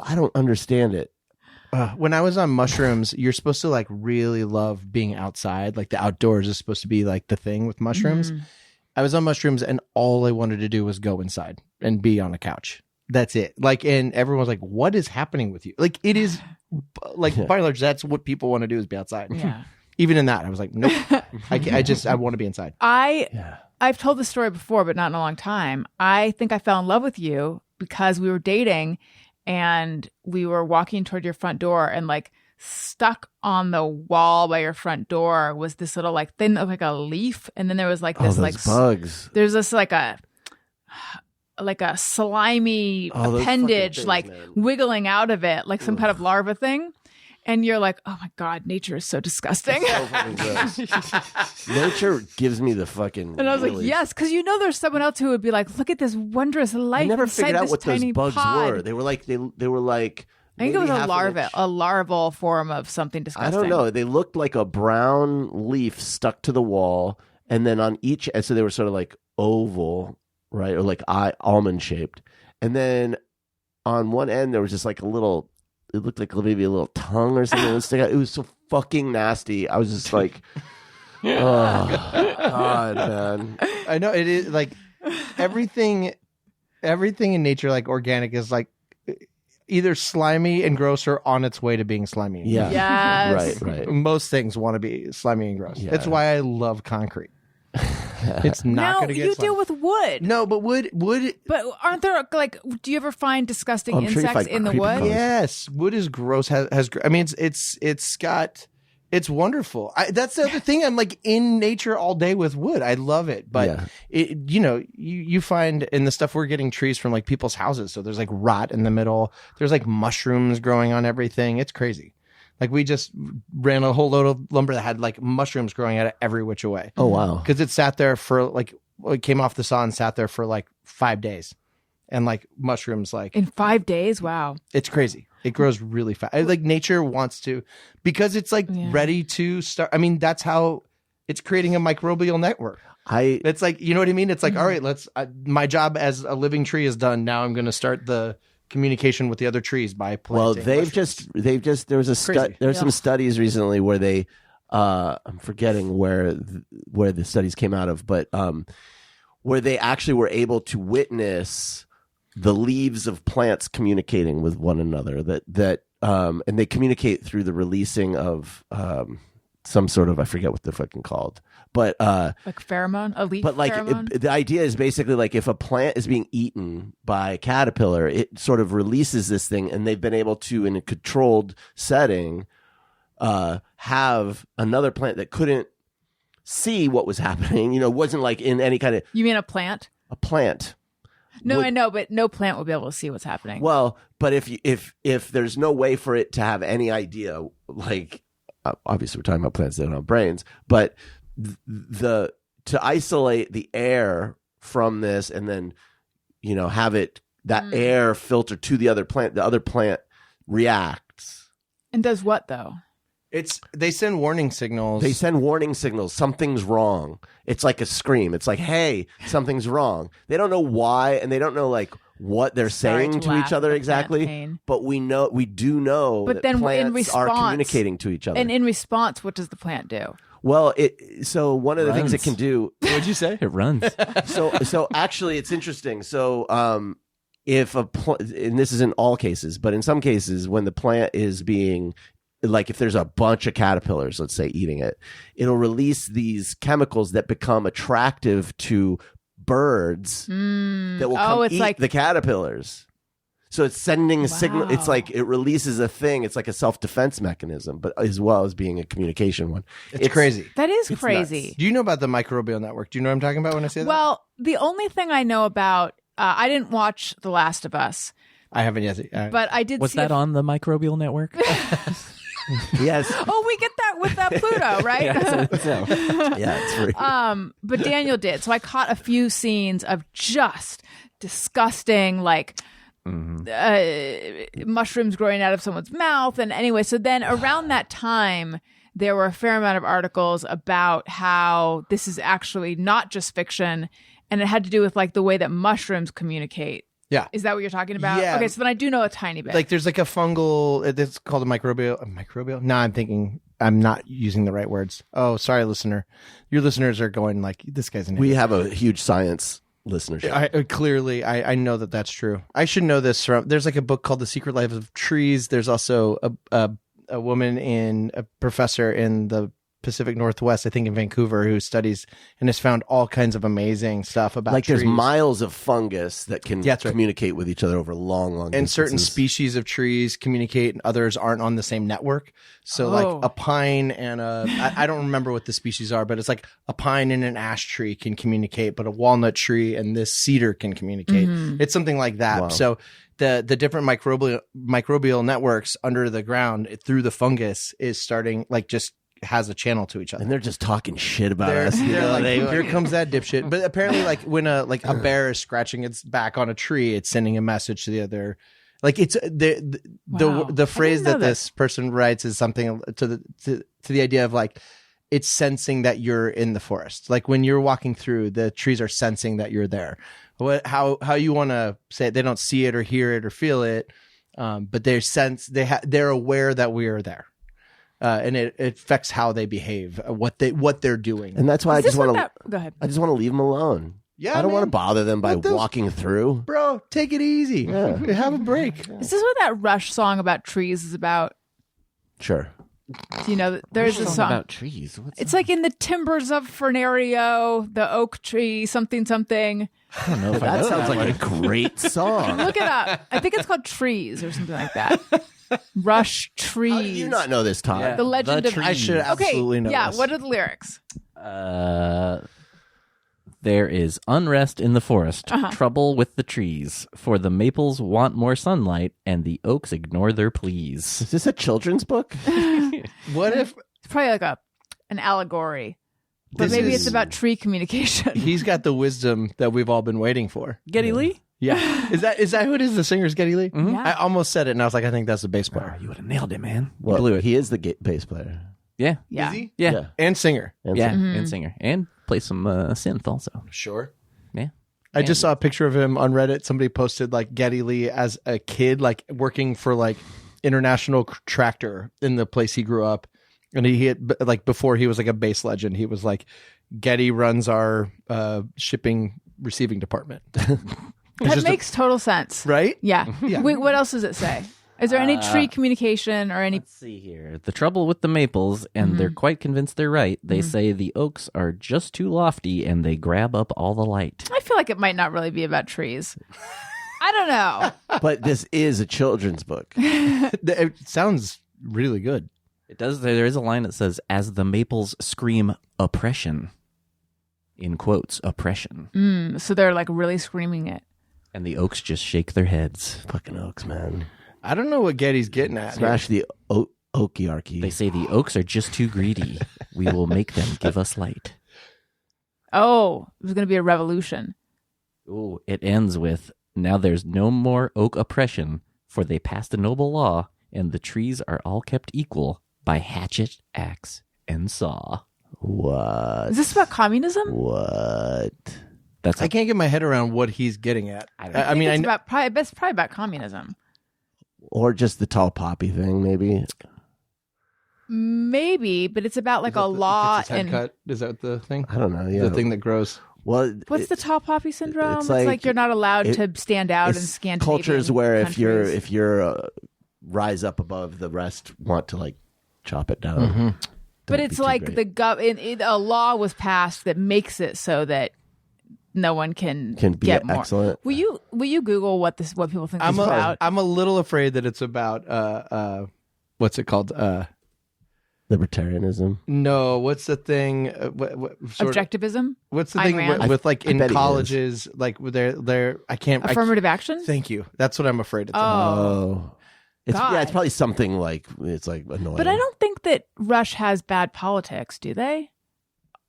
I don't understand it. When I was on mushrooms, you're supposed to like really love being outside. Like the outdoors is supposed to be like the thing with mushrooms. I was on mushrooms and all I wanted to do was go inside and be on a couch. That's it. Like, and everyone's like, what is happening with you? Like, it is like, by and large, that's what people want to do is be outside. Yeah. Even in that, I was like, nope. I want to be inside. I've told this story before, but not in a long time. I think I fell in love with you because we were dating and we were walking toward your front door and like stuck on the wall by your front door was this little like thing like a leaf, and then there was like this like bugs. There's this like a slimy those appendage fucking like things, man. wiggling out of it like some kind of larva thing, and you're like, oh my God, nature is so disgusting. So fucking gross. Nature gives me the fucking. And I was like, willies. yes, because there's someone else who would be like, look at this wondrous life. I never inside figured out this what those tiny bugs pod. were. They were like they were like. I think it was maybe a half larva, inch. a larval form of something I disgusting. don't know. They looked like a brown leaf stuck to the wall, and then on each, so they were sort of like oval, right, or like almond shaped, and then on one end there was just like a little. It looked like maybe a little tongue or something that would stick out. It was so fucking nasty. I was just like, oh God, man. I know it is like everything in nature, like organic, is like either slimy and gross or on its way to being slimy. And Yeah. Yes. Right. Most things want to be slimy and gross. Yeah. That's why I love concrete. It's not Now going to get you slimy. deal with wood. No, but wood. But aren't there like? Do you ever find disgusting I'm sure you insects find in the creepy wood? bugs. Yes, wood is gross. Has I mean, it's wonderful. That's the other thing. I'm like in nature all day with wood. I love it. But you find in the stuff we're getting trees from like people's houses. So there's like rot in the middle. There's like mushrooms growing on everything. It's crazy. Like we just ran a whole load of lumber that had like mushrooms growing out of every which way. Oh wow. Because it sat there for like it came off the saw and sat there for like 5 days, and like mushrooms like In 5 days? Wow. it's crazy. It grows really fast. Like nature wants to, because it's like ready to start. I mean, that's how it's creating a microbial network. It's like, you know what I mean? It's like, all right, my job as a living tree is done. Now I'm going to start the communication with the other trees by planting. Well, they've just there was Crazy. there's some studies recently where they I'm forgetting where the studies came out of, but where they actually were able to witness the leaves of plants communicating with one another. And they communicate through the releasing of some sort of, I forget what they're fucking called, but like pheromone, a leaf but like pheromone. the idea is basically like if a plant is being eaten by a caterpillar, it sort of releases this thing, and they've been able to, in a controlled setting, have another plant that couldn't see what was happening. You know, wasn't like in any kind of You mean a plant? a plant. No, would- I know, but no plant will be able to see what's happening. Well, but if there's no way for it to have any idea, like obviously we're talking about plants that don't have brains, but to isolate the air from this and then have that air filter to the other plant reacts. And does what though? They send warning signals. They send warning signals. Something's wrong. It's like a scream. It's like, hey, something's wrong. They don't know why, and they don't know like what they're Sorry saying to laugh each at other the exactly. plant pain. But we do know But that then in plants are response- communicating to each other. And in response, what does the plant do? Well, so one of the things it Runs. can do. What'd you say? It runs. So actually, it's interesting. So if and this is in all cases, but in some cases, when the plant is being like, if there's a bunch of caterpillars, let's say, eating it, it'll release these chemicals that become attractive to birds that will come it's eat like- the caterpillars. So it's sending a signal. It's Wow. like it releases a thing. It's like a self-defense mechanism, but as well as being a communication one. It's crazy. That is It's crazy. Do you know about the microbial network? Do you know what I'm talking about when I say that? Well, the only thing I know about, I didn't watch The Last of Us, I haven't yet. but I did Was see that on the microbial network? Yes. Oh, we get that with that Pluto, right? Yeah, it's free. But Daniel did. So I caught a few scenes of just disgusting, like mushrooms growing out of someone's mouth. And anyway, so then around that time, there were a fair amount of articles about how this is actually not just fiction, and it had to do with like the way that mushrooms communicate. Yeah. Is that what you're talking about? Yeah. Okay, so then I do know a tiny bit. Like there's like a fungal, it's called a microbial. No, I'm not using the right words. Oh, sorry, listener. Your listeners are going like, this guy's an We idiot. have a huge science listenership. Clearly, I know that that's true. I should know this from, there's like a book called The Secret Life of Trees. There's also a woman a professor in the Pacific Northwest, I think in Vancouver, who studies and has found all kinds of amazing stuff about Like trees. there's miles of fungus that can Yeah, that's right. communicate with each other over long And certain distances. species of trees communicate and others aren't on the same network. So Oh. like a pine and I don't remember what the species are, but it's like a pine and an ash tree can communicate, but a walnut tree and this cedar can communicate. It's something like that. Wow. So the different microbial networks under the ground through the fungus is starting like just has a channel to each other. And they're just talking shit about They're, us. you they're know? like, They- here comes that dipshit. But apparently, like when a bear is scratching its back on a tree, it's sending a message to the other. Like it's Wow. the phrase I didn't know that this person writes is something to the idea of like it's sensing that you're in the forest. Like when you're walking through, the trees are sensing that you're there. How you want to say it, they don't see it or hear it or feel it, but they're aware that we are there. And it affects how they behave, what they're doing. and that's why I Is this just want what to. Go ahead. I just want to leave them alone. Yeah, I don't want to man. bother them by Let those- walking through. Bro, take it easy. Yeah. Have a break. Is this what that Rush song about trees is about? Sure. Do you know, there's a song. about trees. What's It's like in the timbers of Fernario, the oak tree, something. That sounds like a great song. Look it up. I think it's called Trees or something like that. Rush Trees. How do you not know this, Todd? Yeah. The Legend The of Trees. I should absolutely know Yeah, this. what are the lyrics? There is unrest in the forest, trouble with the trees, for the maples want more sunlight, and the oaks ignore their pleas. Is this a children's book? What if It's probably like an allegory. But This maybe is- it's about tree communication. he's got the wisdom that we've all been waiting for? Geddy Lee? Yeah. Is that who it is? The singer's Geddy Lee? Yeah. I almost said it and I was like, I think that's the bass player. You would have nailed it, man. You Well, blew it. he is the bass player. Yeah. Yeah. Is he? Yeah. Yeah. And singer. And Yeah. so- And singer. And play some synth also. Sure. Yeah. I just saw a picture of him on Reddit. Somebody posted like Geddy Lee as a kid, like working for like International Tractor in the place he grew up. And he had, like, before he was like a base legend, he was like, Getty runs our shipping receiving department. That makes total sense. Right? Yeah. Yeah. Wait, what else does it say? Is there any tree communication or any? Let's see here. The trouble with the maples, and they're quite convinced they're right. They say the oaks are just too lofty and they grab up all the light. I feel like it might not really be about trees. I don't know. But this is a children's book. It sounds really good. It does. There is a line that says, "As the maples scream oppression," in quotes, oppression. So they're like really screaming it. And the oaks just shake their heads. Fucking oaks, man. I don't know what Getty's getting at. Smash the oakiarchy. They say the oaks are just too greedy. We will make them give us light. Oh, there's going to be a revolution. Ooh, it ends with, "Now there's no more oak oppression, for they passed a noble law, and the trees are all kept equal by hatchet, axe, and saw." What? Is this about communism? What? That's I can't get my head around what he's getting at. I mean, it's probably about communism. Or just the tall poppy thing, maybe. Maybe, but it's about like a law Gets his head and cut. Is that the thing? I don't know. Yeah. The thing that grows. Well, what's the tall poppy syndrome? It's like- like you're not allowed it- to stand out in it's Scandinavian cultures where countries. if you're rise up above the rest, want to like chop it down. But Don't it's be too like great. a law was passed that makes it so that no one can be get more. excellent. Will you Google what people think this is about? I'm a little afraid that it's about what's it called? Libertarianism. No, what's the thing? Sort of- Objectivism, what's the Ayn thing Rand? with like I in bet it colleges? Like they're I can't. affirmative action. Thank you. That's what I'm afraid it's. Oh. It's God. yeah, it's probably something like it's like annoying. But I don't think that Rush has bad politics, do they?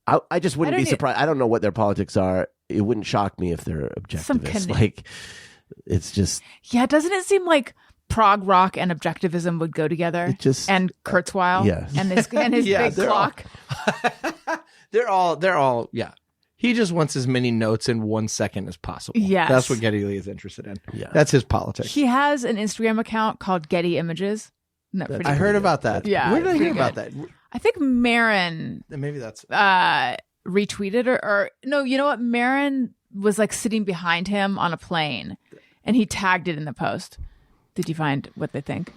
I just wouldn't I be don't surprised. I don't know what their politics are. It wouldn't shock me if they're Some objectivists. Like it's just Yeah, doesn't it seem like prog rock and objectivism would go together? It just- and Kurzweil, Yes. and his Yeah, big they're all- clock. They're all yeah. He just wants as many notes in 1 second as possible. Yes. That's what Geddy Lee is interested in. Yeah. That's his politics. He has an Instagram account called Getty Images. Isn't that pretty I good? heard about that. Yeah, Where did I pretty hear about good. that? I think Marin Maybe that's retweeted or no, you know what? Marin was like sitting behind him on a plane and he tagged it in the post. Did you find what they think?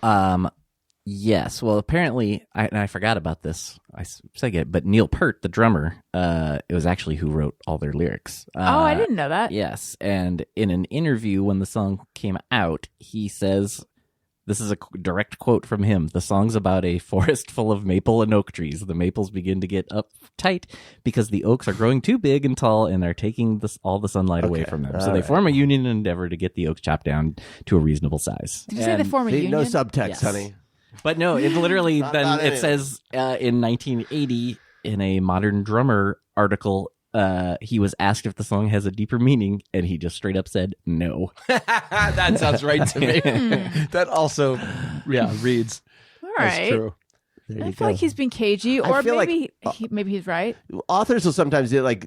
Yes. Well, apparently, I forgot about this. I said it, but Neil Peart, the drummer, it was actually who wrote all their lyrics. I didn't know that. Yes. And in an interview when the song came out, he says, this is a direct quote from him. "The song's about a forest full of maple and oak trees. The maples begin to get uptight because the oaks are growing too big and tall and are taking all the sunlight away from them. So they form a union and endeavor to get the oaks chopped down to a reasonable size." Did you say they form a See, union? no subtext, Yes. honey. But no, it literally Not then in it it. says in 1980 in a Modern Drummer article, he was asked if the song has a deeper meaning, and he just straight up said no. that sounds right to me. That also, reads. All That's right. true. There I you feel go. like he's being cagey, I or feel maybe maybe he's right. Authors will sometimes do like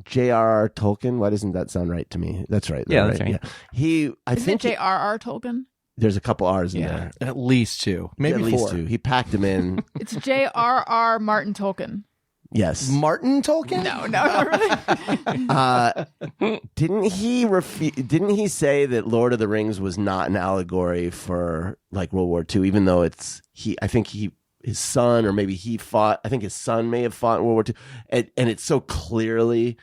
J.R.R. Tolkien. Why doesn't that sound right to me? That's right. Yeah, though, that's right. Yeah. I Isn't think it J.R.R. Tolkien? there's a couple R's in Yeah. there. At least two, maybe At least 4. two. He packed them in. It's J.R.R. Martin Tolkien. Yes. Martin Tolkien? No, not really. Didn't he say that Lord of the Rings was not an allegory for like World War II, even though I think his son, or maybe he fought, I think his son may have fought in World War II. And it's so clearly,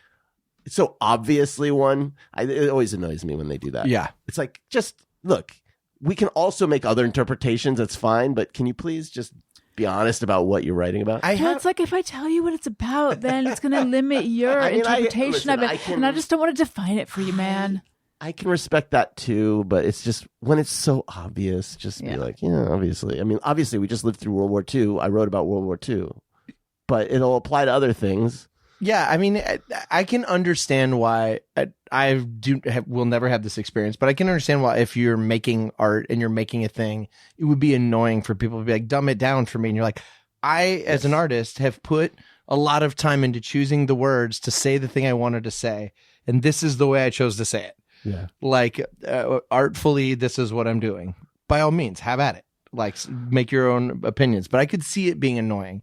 it's so obviously one. It always annoys me when they do that. Yeah. It's like, just look, we can also make other interpretations. That's fine. But can you please just be honest about what you're writing about? Yeah, it's like if I tell you what it's about, then it's going to limit your I mean, interpretation of listen, it, and I just don't want to define it for you, man. I can respect that too, but it's just when it's so obvious, just be like, yeah, obviously. I mean, obviously, we just lived through World War II. I wrote about World War II, but it'll apply to other things. Yeah, I mean, I can understand why will never have this experience, but I can understand why if you're making art and you're making a thing, it would be annoying for people to be like, dumb it down for me. And you're like, I, as an artist, have put a lot of time into choosing the words to say the thing I wanted to say. And this is the way I chose to say it. Yeah. Like, artfully, this is what I'm doing. By all means, have at it. like make your own opinions. But I could see it being annoying.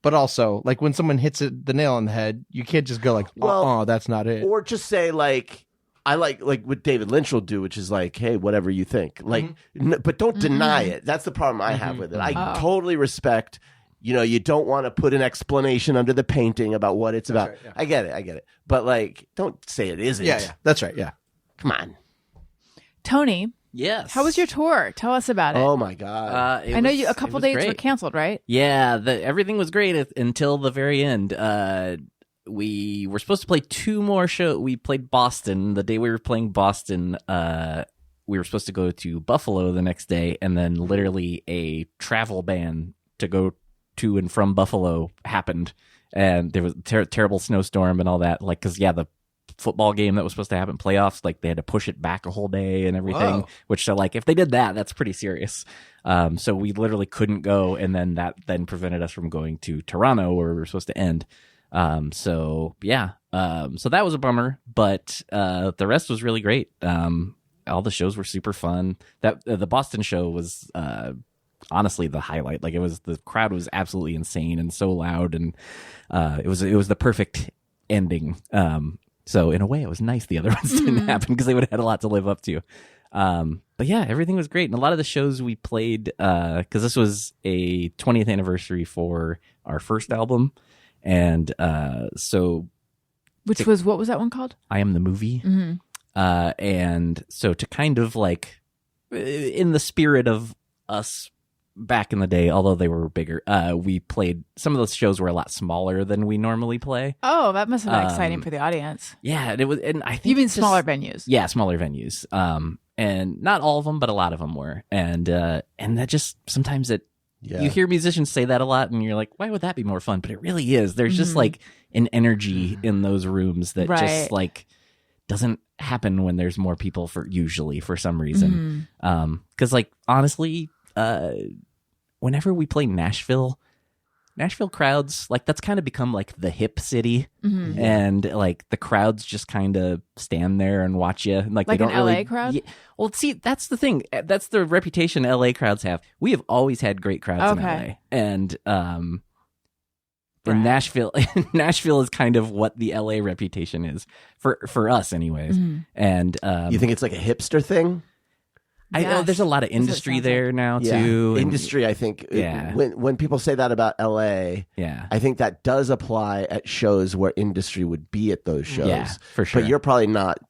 But also, like when someone hits the nail on the head, you can't just go like, "Oh, that's not it." Or just say like, I like what David Lynch will do, which is like, hey, whatever you think. Like, but don't deny it. That's the problem I have with it. I totally respect, you don't want to put an explanation under the painting about what it's about. Right, yeah. I get it. But like, don't say it isn't. Yeah, that's right. Yeah. Come on. Tony, Yes. how was your tour? Tell us about it. Oh my God. I know a couple dates were canceled, right? Yeah, everything was great until the very end. We were supposed to play 2 more shows. We played Boston. The day we were playing Boston, we were supposed to go to Buffalo the next day, and then literally a travel ban to go to and from Buffalo happened. And there was a terrible snowstorm and all that. Like, because, the football game that was supposed to happen, playoffs, like they had to push it back a whole day and everything. Whoa. Which, so like, if they did that, that's pretty serious. So we literally couldn't go, and then that prevented us from going to Toronto where we were supposed to end. So that was a bummer, but the rest was really great. All the shows were super fun. That the Boston show was honestly the highlight. Like, the crowd was absolutely insane and so loud, and it was the perfect ending. So in a way, it was nice the other ones didn't happen, because they would have had a lot to live up to. But yeah, everything was great. And a lot of the shows we played, because this was a 20th anniversary for our first album. And Which was, what was that one called? I Am the Movie. Mm-hmm. And so to kind of like, in the spirit of us back in the day, although they were bigger, we played, some of those shows were a lot smaller than we normally play. Oh, that must have been exciting for the audience. Yeah, and it was, and I think You mean smaller venues? Yeah, smaller venues. And not all of them, but a lot of them were. And that just, sometimes you hear musicians say that a lot, and you're like, why would that be more fun? But it really is. There's just like an energy in those rooms that just like doesn't happen when there's more people for some reason. Because like, honestly, whenever we play Nashville crowds, like, that's kind of become like the hip city, and like the crowds just kind of stand there and watch you. Like they don't an LA really, crowd? Yeah, well, see, that's the thing. That's the reputation LA crowds have. We have always had great crowds in LA, and in Nashville is kind of what the LA reputation is for us, anyways. And you think it's like a hipster thing? I know there's a lot of industry there now too. Industry, I think. When people say that about LA, I think that does apply at shows where industry would be at those shows. Yeah, for sure. But you're probably not,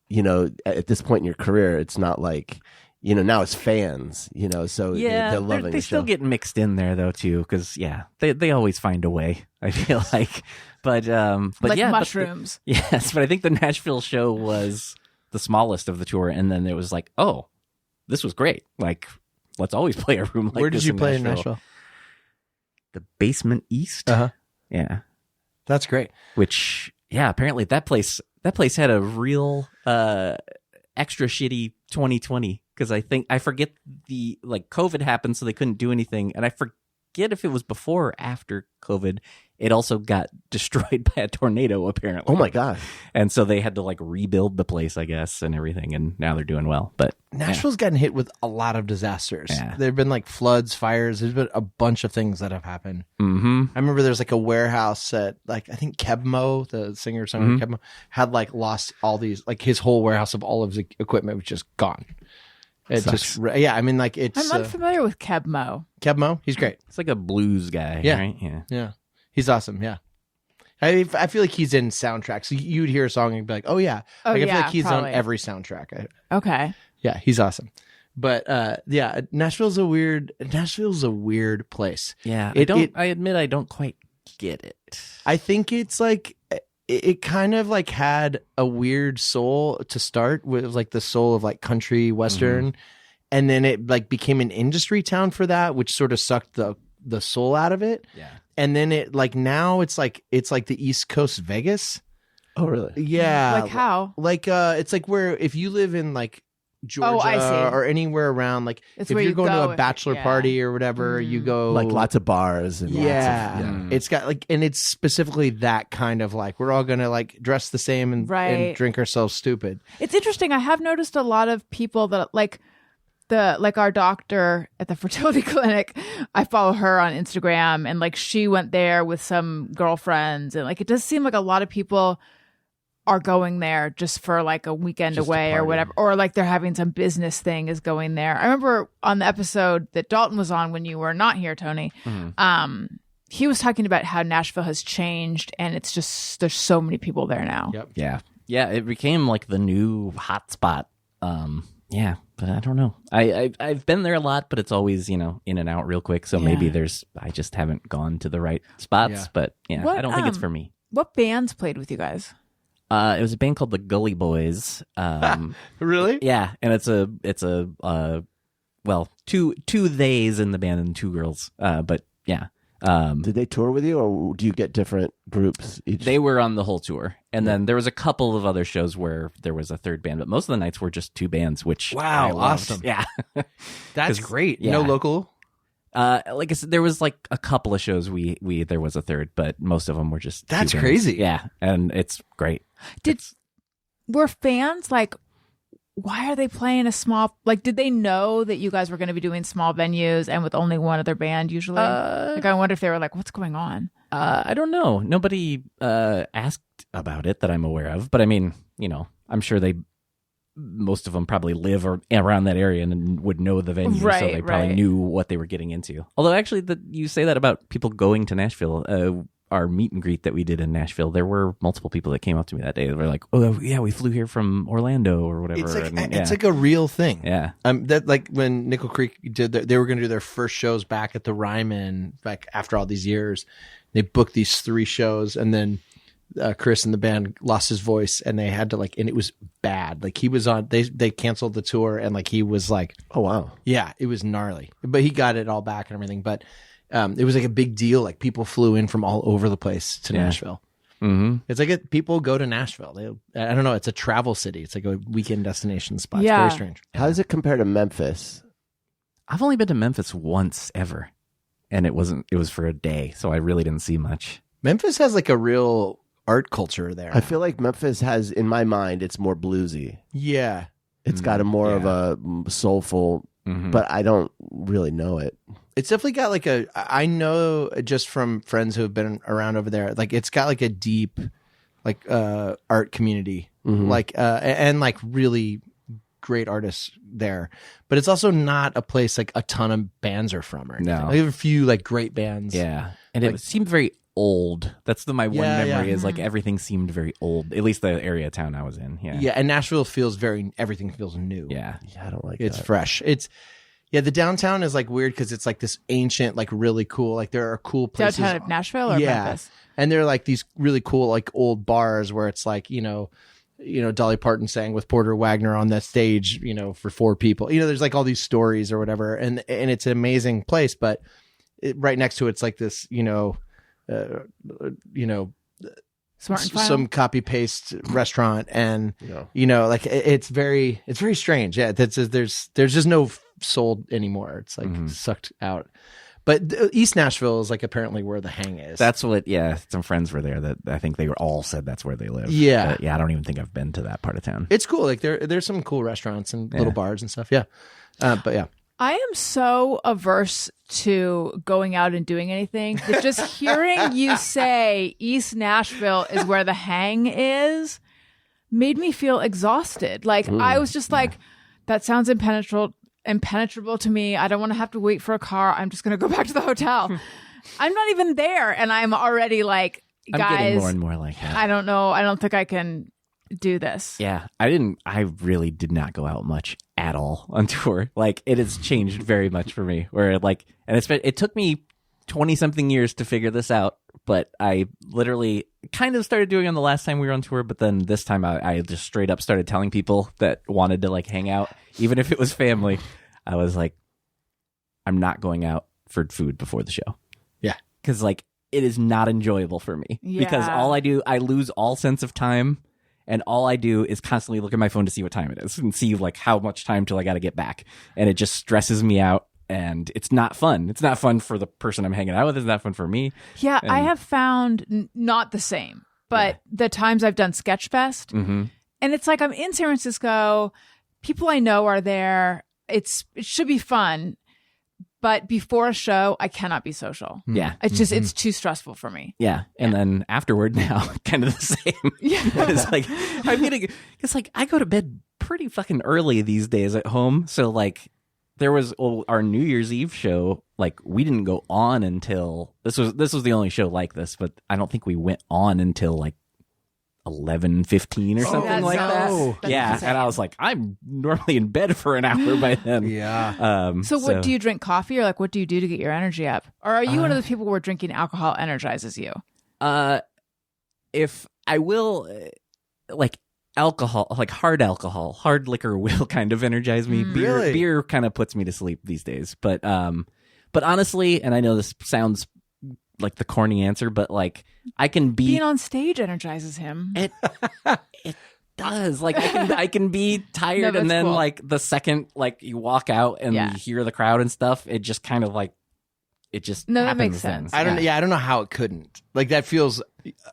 at this point in your career, it's not like, now it's fans, so they're loving they still get mixed in there though too, because they always find a way, I feel like. But like yeah, mushrooms. Yes, but I think the Nashville show was the smallest of the tour, and then it was like, oh, this was great. Like, let's always play a room like this. Where did you play in Nashville? The Basement East. Yeah. That's great. Which, apparently that place had a real extra shitty 2020, because I forget COVID happened, so they couldn't do anything, and I forget if it was before or after COVID. It also got destroyed by a tornado, apparently. Oh my God. And so they had to like rebuild the place, I guess, and everything, and now they're doing well. But Nashville's gotten hit with a lot of disasters. There have been like floods, fires. There's been a bunch of things that have happened. I remember there's like a warehouse at, like, I think Kebmo, the singer-songwriter Kebmo, had like lost all these, like his whole warehouse of all of his equipment was just gone. It Sucks. just, I mean, like, it's I'm unfamiliar with Kebmo. Kebmo, he's great. It's like a blues guy, right? Yeah. He's awesome, I feel like he's in soundtracks. So you'd hear a song and be like, oh, yeah. Oh, like, I yeah, feel like he's probably. on every soundtrack. Okay. Yeah, he's awesome. But, Nashville's a weird place. Yeah, I admit I don't quite get it. I think it's like, it kind of like had a weird soul to start with, like the soul of like country Western. And then it like became an industry town for that, which sort of sucked the soul out of it. Yeah. And then it like, now it's like the East Coast Vegas. Oh, really? Yeah. Like how? Like, it's like where if you live in like Georgia I see. or anywhere around, like It's if where you're you going go to a bachelor party or whatever, you go Like lots of bars and yeah. It's got like, and it's specifically that kind of like, we're all going to like dress the same and Right. drink ourselves stupid. It's interesting. I have noticed a lot of people that like our doctor at the fertility clinic, I follow her on Instagram, and like she went there with some girlfriends, and like it does seem like a lot of people are going there just for like a weekend Just to away or party. whatever, or like they're having some business thing is going there. I remember on the episode that Dalton was on when you were not here, Tony, he was talking about how Nashville has changed, and it's just there's so many people there now. Yep. Yeah, it became like the new hot spot. Yeah, but I don't know. I've been there a lot, but it's always, in and out real quick. So maybe I just haven't gone to the right spots. Yeah. But yeah, What, I don't think it's for me. What bands played with you guys? It was a band called the Gully Boys. Really? Yeah, and it's a two theys in the band and two girls. But yeah. Did they tour with you, or do you get different groups each? They were on the whole tour, and then there was a couple of other shows where there was a third band, but most of the nights were just two bands. Which Wow, I loved. awesome. Yeah, That's 'Cause, great. yeah. No local. like I said, there was like a couple of shows we there was a third, but most of them were just two That's bands. crazy. Yeah, and it's great. Were fans like, why are they playing a small, like, did they know that you guys were going to be doing small venues and with only one other band usually? Like, I wonder if they were like, what's going on? I don't know. Nobody asked about it that I'm aware of, but I mean, I'm sure most of them probably live around that area and would know the venue, so Right, they probably right. knew what they were getting into. Although, actually, you say that about people going to Nashville. Our meet and greet that we did in Nashville, there were multiple people that came up to me that day. They were like, "Oh, yeah, we flew here from Orlando or whatever." It's like and, it's like a real thing. yeah, That like when Nickel Creek they were going to do their first shows back at the Ryman, like after all these years. They booked these 3 shows, and then Chris and the band lost his voice, and they had to and it was bad. Like he was on, they canceled the tour, and like he was like, Oh wow. yeah, it was gnarly, but he got it all back and everything. But it was like a big deal. Like people flew in from all over the place to Nashville. mm-hmm. It's like people go to Nashville. I don't know. It's a travel city. It's like a weekend destination spot. Yeah. It's very strange. How does it compare to Memphis? I've only been to Memphis once ever, and it was for a day, so I really didn't see much. Memphis has like a real art culture there. I feel like Memphis has, in my mind, it's more bluesy. yeah. It's got a more of a soulful, Mhm. but I don't really know it. It's definitely got like I know just from friends who have been around over there, like it's got like a deep like art community, like and like really great artists there. But it's also not a place like a ton of bands are from or anything. No. Like, have a few like great bands. Yeah, and it seemed very old. That's my one Yeah, memory yeah. is like everything seemed very old. At least the area of town I was in. Yeah, Yeah, and Nashville feels everything feels new. yeah. Yeah, I don't like It's that. fresh. The downtown is like weird because it's like this ancient, like really cool, like there are cool places. Downtown of Nashville or yeah. Memphis? And they're like these really cool, like old bars where it's like, Dolly Parton sang with Porter Wagner on that stage, for 4 people. There's like all these stories or whatever. And it's an amazing place, but right next to it's like this, Smart and Final? some copy paste restaurant. And, Yeah. like it's very strange. Yeah. There's just no soul anymore. It's like sucked out. But East Nashville is like apparently where the hang is. That's what. Yeah, some friends were there that I think they were all said that's where they live. Yeah. But, yeah. I don't even think I've been to that part of town. It's cool. Like there's some cool restaurants and little bars and stuff. Yeah. But yeah. I am so averse to going out and doing anything that just hearing you say East Nashville is where the hang is made me feel exhausted. Like I was just like, that sounds impenetrable to me. I don't want to have to wait for a car. I'm just going to go back to the hotel. I'm not even there. And I'm already like, I'm guys, getting more and more like that. I don't know. I don't think I can do this. Yeah, I really did not go out much at all on tour. Like it has changed very much for me. Where it took me 20 something years to figure this out, but I literally kind of started doing it on the last time we were on tour. But then this time I just straight up started telling people that wanted to like hang out, even if it was family. I was like, I'm not going out for food before the show. Yeah. Because like it is not enjoyable for me. Because Yeah. all I do, I lose all sense of time. And all I do is constantly look at my phone to see what time it is and see like how much time till I got to get back. And it just stresses me out. And it's not fun. It's not fun for the person I'm hanging out with. It's not fun for me. Yeah, I And- have found not the same, but the times I've done Sketchfest, Mm-hmm. and it's like I'm in San Francisco, people I know are there, it should be fun, but before a show, I cannot be social. Yeah. It's just it's too stressful for me. Yeah. And then afterward now, kind of the same. Yeah. It's like, it's like I go to bed pretty fucking early these days at home. So like there was our New Year's Eve show, like we didn't go on until this was the only show like this, but I don't think we went on until like 11:15 or something like that. Yeah. insane. And I was like, I'm normally in bed for an hour by then. Yeah. So what do you drink, coffee, or like what do you do to get your energy up? Or are you one of those people where drinking alcohol energizes you? If I will, like alcohol, like hard liquor will kind of energize me. Really? Beer kind of puts me to sleep these days. But honestly, and I know this sounds like the corny answer, but like I can be Being on stage energizes him. it does. Like I can be tired, No, and that's then cool. like the second like you walk out and Yeah. you hear the crowd and stuff, it just kind of like it just No, that happens makes then. sense. I don't know how it couldn't. Like that feels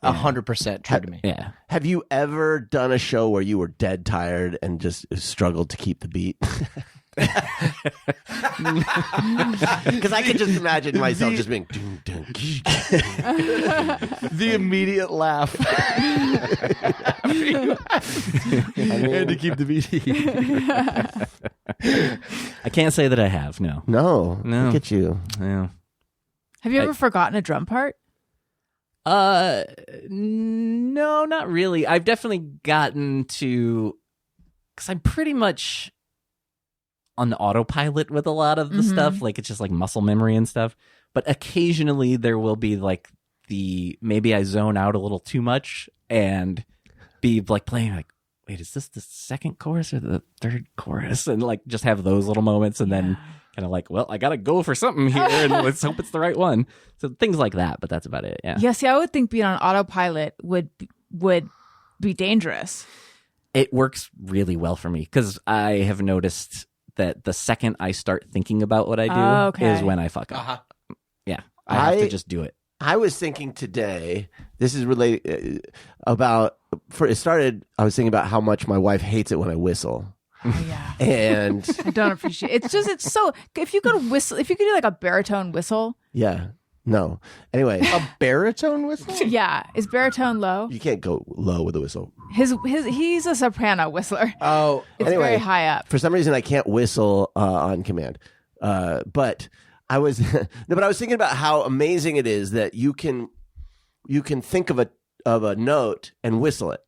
100% true to me. Yeah. Have you ever done a show where you were dead tired and just struggled to keep the beat? Because I can just imagine myself just being dun, dun, The immediate laugh. and to keep the beat. I can't say that I have. No. No, look at you. Yeah. Have you ever forgotten a drum part? No, not really. I've definitely gotten to, because I'm pretty much on the autopilot with a lot of the stuff. Like it's just like muscle memory and stuff. But occasionally there will be like maybe I zone out a little too much and be like playing like, wait, is this the second chorus or the third chorus? And like just have those little moments and then kind of like, well, I got to go for something here and let's hope it's the right one. So things like that, but that's about it. Yeah. Yeah, see, I would think being on autopilot would be dangerous. It works really well for me because I have noticed that the second I start thinking about what I do okay. is when I fuck up. Yeah. I have to just do it. I was thinking today, this is related I was thinking about how much my wife hates it when I whistle. Oh, yeah. And I don't appreciate it. It's so if you could do like a baritone whistle. yeah, no. Anyway, A baritone whistle? Yeah. Is baritone low? you can't go low with a whistle. He's a soprano whistler. Oh, It's Anyway. very high up. For some reason, I can't whistle on command. But I was but I was thinking about how amazing it is that you can think of a note and whistle it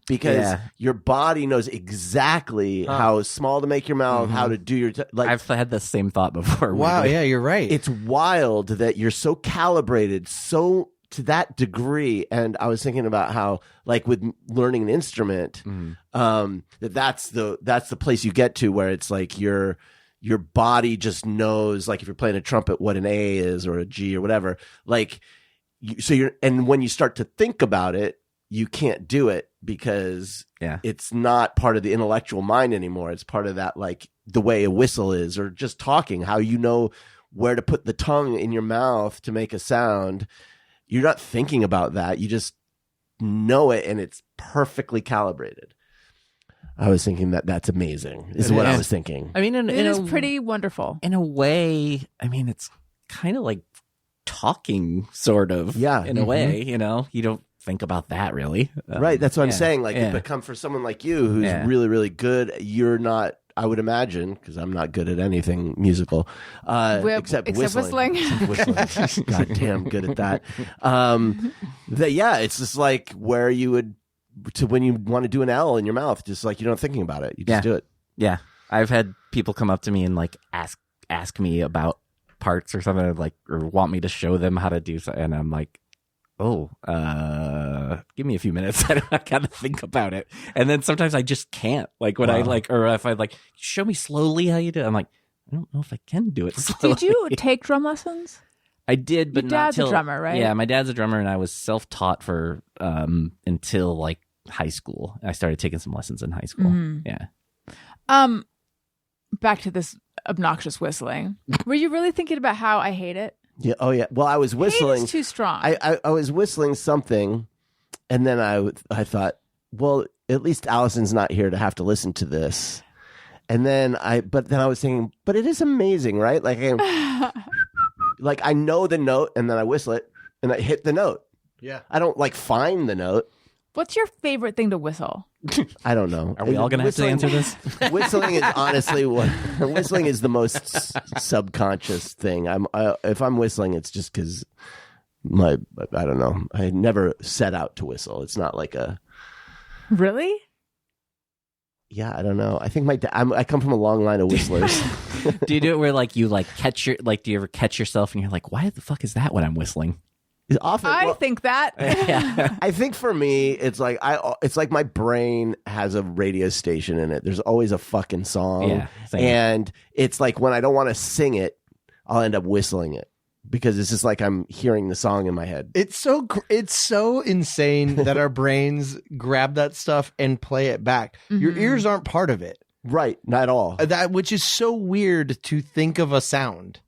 because your body knows exactly how small to make your mouth, how to do your I've had the same thought before. wow. weirdly. Yeah, you're right. It's wild that you're so calibrated so to that degree. And I was thinking about how, like with learning an instrument, that's the place you get to where it's like your body just knows, like if you're playing a trumpet, what an A is or a G or whatever. Like, and when you start to think about it, you can't do it because it's not part of the intellectual mind anymore. It's part of that, like the way a whistle is, or just talking, how you know where to put the tongue in your mouth to make a sound. You're not thinking about that. You just know it, and it's perfectly calibrated. I was thinking that's amazing, is what I was thinking. I mean, It is pretty wonderful. in a way, I mean, it's kind of like talking, sort of. Yeah. In a way, you know, you don't think about that really. Right. That's what I'm saying. Like, yeah. but come for someone like you who's really, really good, you're not, I would imagine, because I'm not good at anything musical, except whistling. God damn good at that. It's just like where you would, when you want to do an L in your mouth, just like you're not thinking about it. You just do it. Yeah. I've had people come up to me and like ask me about parts or something, like, or want me to show them how to do something. And I'm like, give me a few minutes. I gotta think about it. And then sometimes I just can't. Like when I like, or if I like, show me slowly how you do it. I'm like, I don't know if I can do it slowly. Did you take drum lessons? I did, but Your not dad's a till drummer, right? Yeah, my dad's a drummer, and I was self-taught for until like high school. I started taking some lessons in high school. Yeah. Back to this obnoxious whistling. Were you really thinking about how I hate it? Yeah. Oh yeah. Well, I was whistling. Hate is too strong. I was whistling something, and then I thought, well, at least Allison's not here to have to listen to this. And then I was thinking, but it is amazing, right? Like, like I know the note and then I whistle it and I hit the note. Yeah. I don't like find the note. What's your favorite thing to whistle? I don't know. Are we all going to have to answer this? Whistling is honestly whistling is the most subconscious thing. If I'm whistling, it's just because I don't know. I never set out to whistle. It's not like a. Really? Yeah, I don't know. I think I come from a long line of whistlers. Do you do it where like you like catch your do you ever catch yourself and you're like, why the fuck is that when I'm whistling? Often, I think that. Yeah. I think for me, it's like my brain has a radio station in it. There's always a fucking song, Yeah, same. and it's like when I don't want to sing it, I'll end up whistling it because it's just like I'm hearing the song in my head. It's so insane that our brains grab that stuff and play it back. Your ears aren't part of it. Right, not at all. Which is so weird to think of a sound.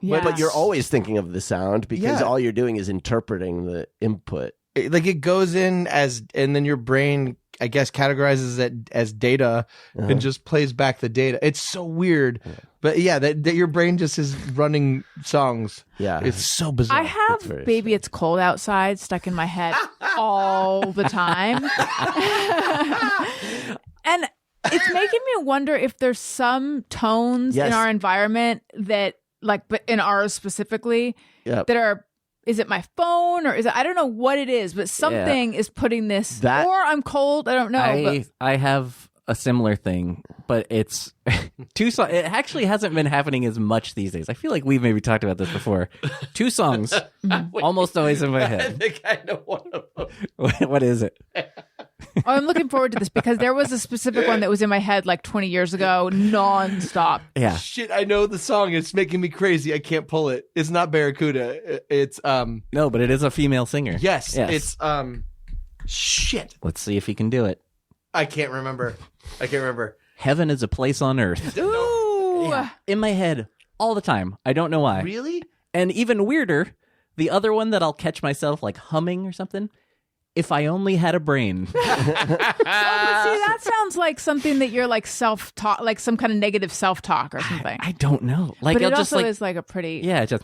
Yeah. But you're always thinking of the sound because Yeah. all you're doing is interpreting the input. It goes in and then your brain, I guess, categorizes it as data and just plays back the data. It's so weird. But yeah, that your brain just is running songs. Yeah. It's so bizarre. I have very Baby It's Cold Outside stuck in my head all the time. And it's making me wonder if there's some tones Yes. in our environment that, like, but in ours specifically, Yep. that are, is it my phone or is it, I don't know what it is, but something is putting this, That- or I'm cold, I don't know. I have a similar thing, but it's two songs. It actually hasn't been happening as much these days. I feel like we've maybe talked about this before. Two songs, almost always in my I head. think I know one of them. What is it? Oh, I'm looking forward to this because there was a specific one that was in my head like 20 years ago, nonstop. Yeah. Shit, I know the song. It's making me crazy. I can't pull it. It's not Barracuda. It's No, but it is a female singer. yes. It's shit. Let's see if he can do it. I can't remember. Heaven is a place on earth. Ooh. Yeah. In my head all the time. I don't know why. Really? And even weirder, the other one that I'll catch myself like humming or something. If I only had a brain. Oh, but see, that sounds like something that you're like self-talk, like some kind of negative self-talk or something. I don't know. Like but it I'll just also like is like a pretty. yeah, just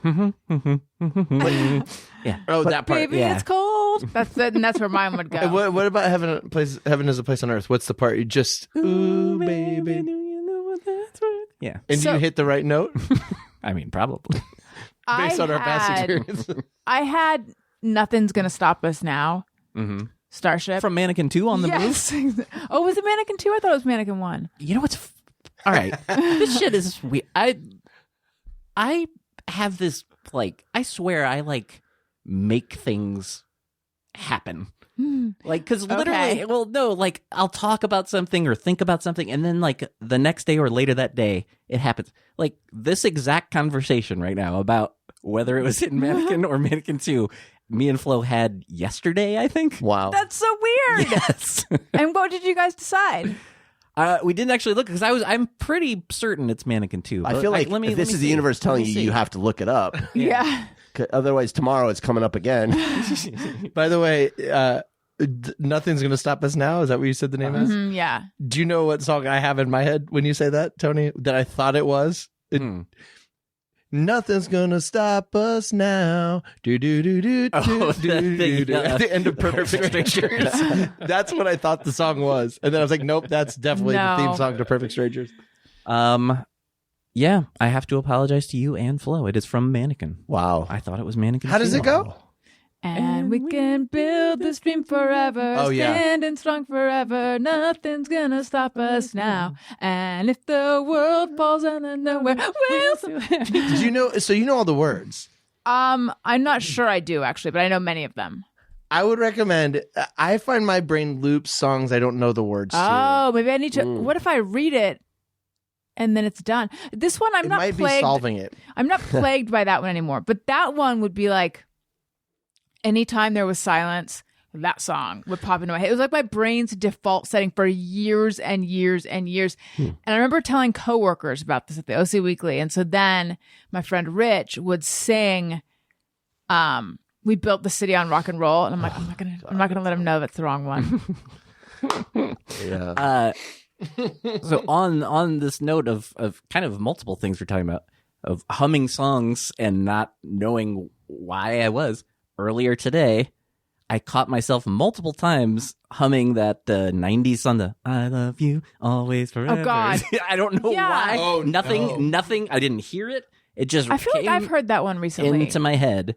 yeah. Oh, that part. Baby, yeah. it's cold. That's it, and that's where mine would go. And what about heaven is a place on earth? What's the part you just ooh baby? Do you know what that's worth? Yeah. And So- you hit the right note I mean, probably. based on our past experience. I had Nothing's Gonna Stop Us Now. Mm-hmm. Starship. From Mannequin 2 on the move. yes. Oh, was it Mannequin 2? I thought it was Mannequin 1. You know what's all right? This shit is weird. I have this like I swear I like make things happen. Like because literally, Okay. well, no, like I'll talk about something or think about something, and then like the next day or later that day, it happens. Like this exact conversation right now about whether it was in Mannequin or Mannequin 2. Me and Flo had yesterday, I think. Wow. That's so weird. Yes. And what did you guys decide? We didn't actually look because I'm pretty certain it's Mannequin 2. I feel like if this is the universe telling you, you have to look it up. Yeah. Otherwise, tomorrow it's coming up again. By the way, Nothing's Gonna Stop Us Now. Is that what you said the name is? Mhm, yeah. Do you know what song I have in my head when you say that, Tony? That I thought it was? Nothing's gonna stop us now. Do do do do Oh, do do do do. At the end of Perfect Strangers. That's what I thought the song was, and then I was like, nope, that's definitely the theme No. song to Perfect Strangers. Yeah, I have to apologize to you and Flo. It is from Mannequin. Wow. I thought it was Mannequin. How does 2. it go? And we can build this dream forever, Oh, yeah. standing strong forever. Nothing's gonna stop us now. And if the world falls under nowhere, we'll. Did you know? So you know all the words. I'm not sure I do actually, but I know many of them. I would recommend. I find my brain loops songs I don't know the words to. Oh, maybe I need to. What if I read it and then it's done? This one, I'm it not might be plagued. solving it. I'm not plagued by that one anymore. But that one would be like, anytime there was silence, that song would pop into my head. It was like my brain's default setting for years and years and years. And I remember telling coworkers about this at the OC Weekly. And so then my friend Rich would sing, "We Built the City on Rock and Roll." And I'm like, I'm not gonna let him know that's the wrong one. Yeah. So on this note of kind of multiple things we're talking about, of humming songs and not knowing why I was, earlier today, I caught myself multiple times humming that 90s song, the I love you always forever. Oh, God. I don't know Yeah. why. Oh, Nothing. I didn't hear it. It just I feel like came I've heard that one recently. into my head.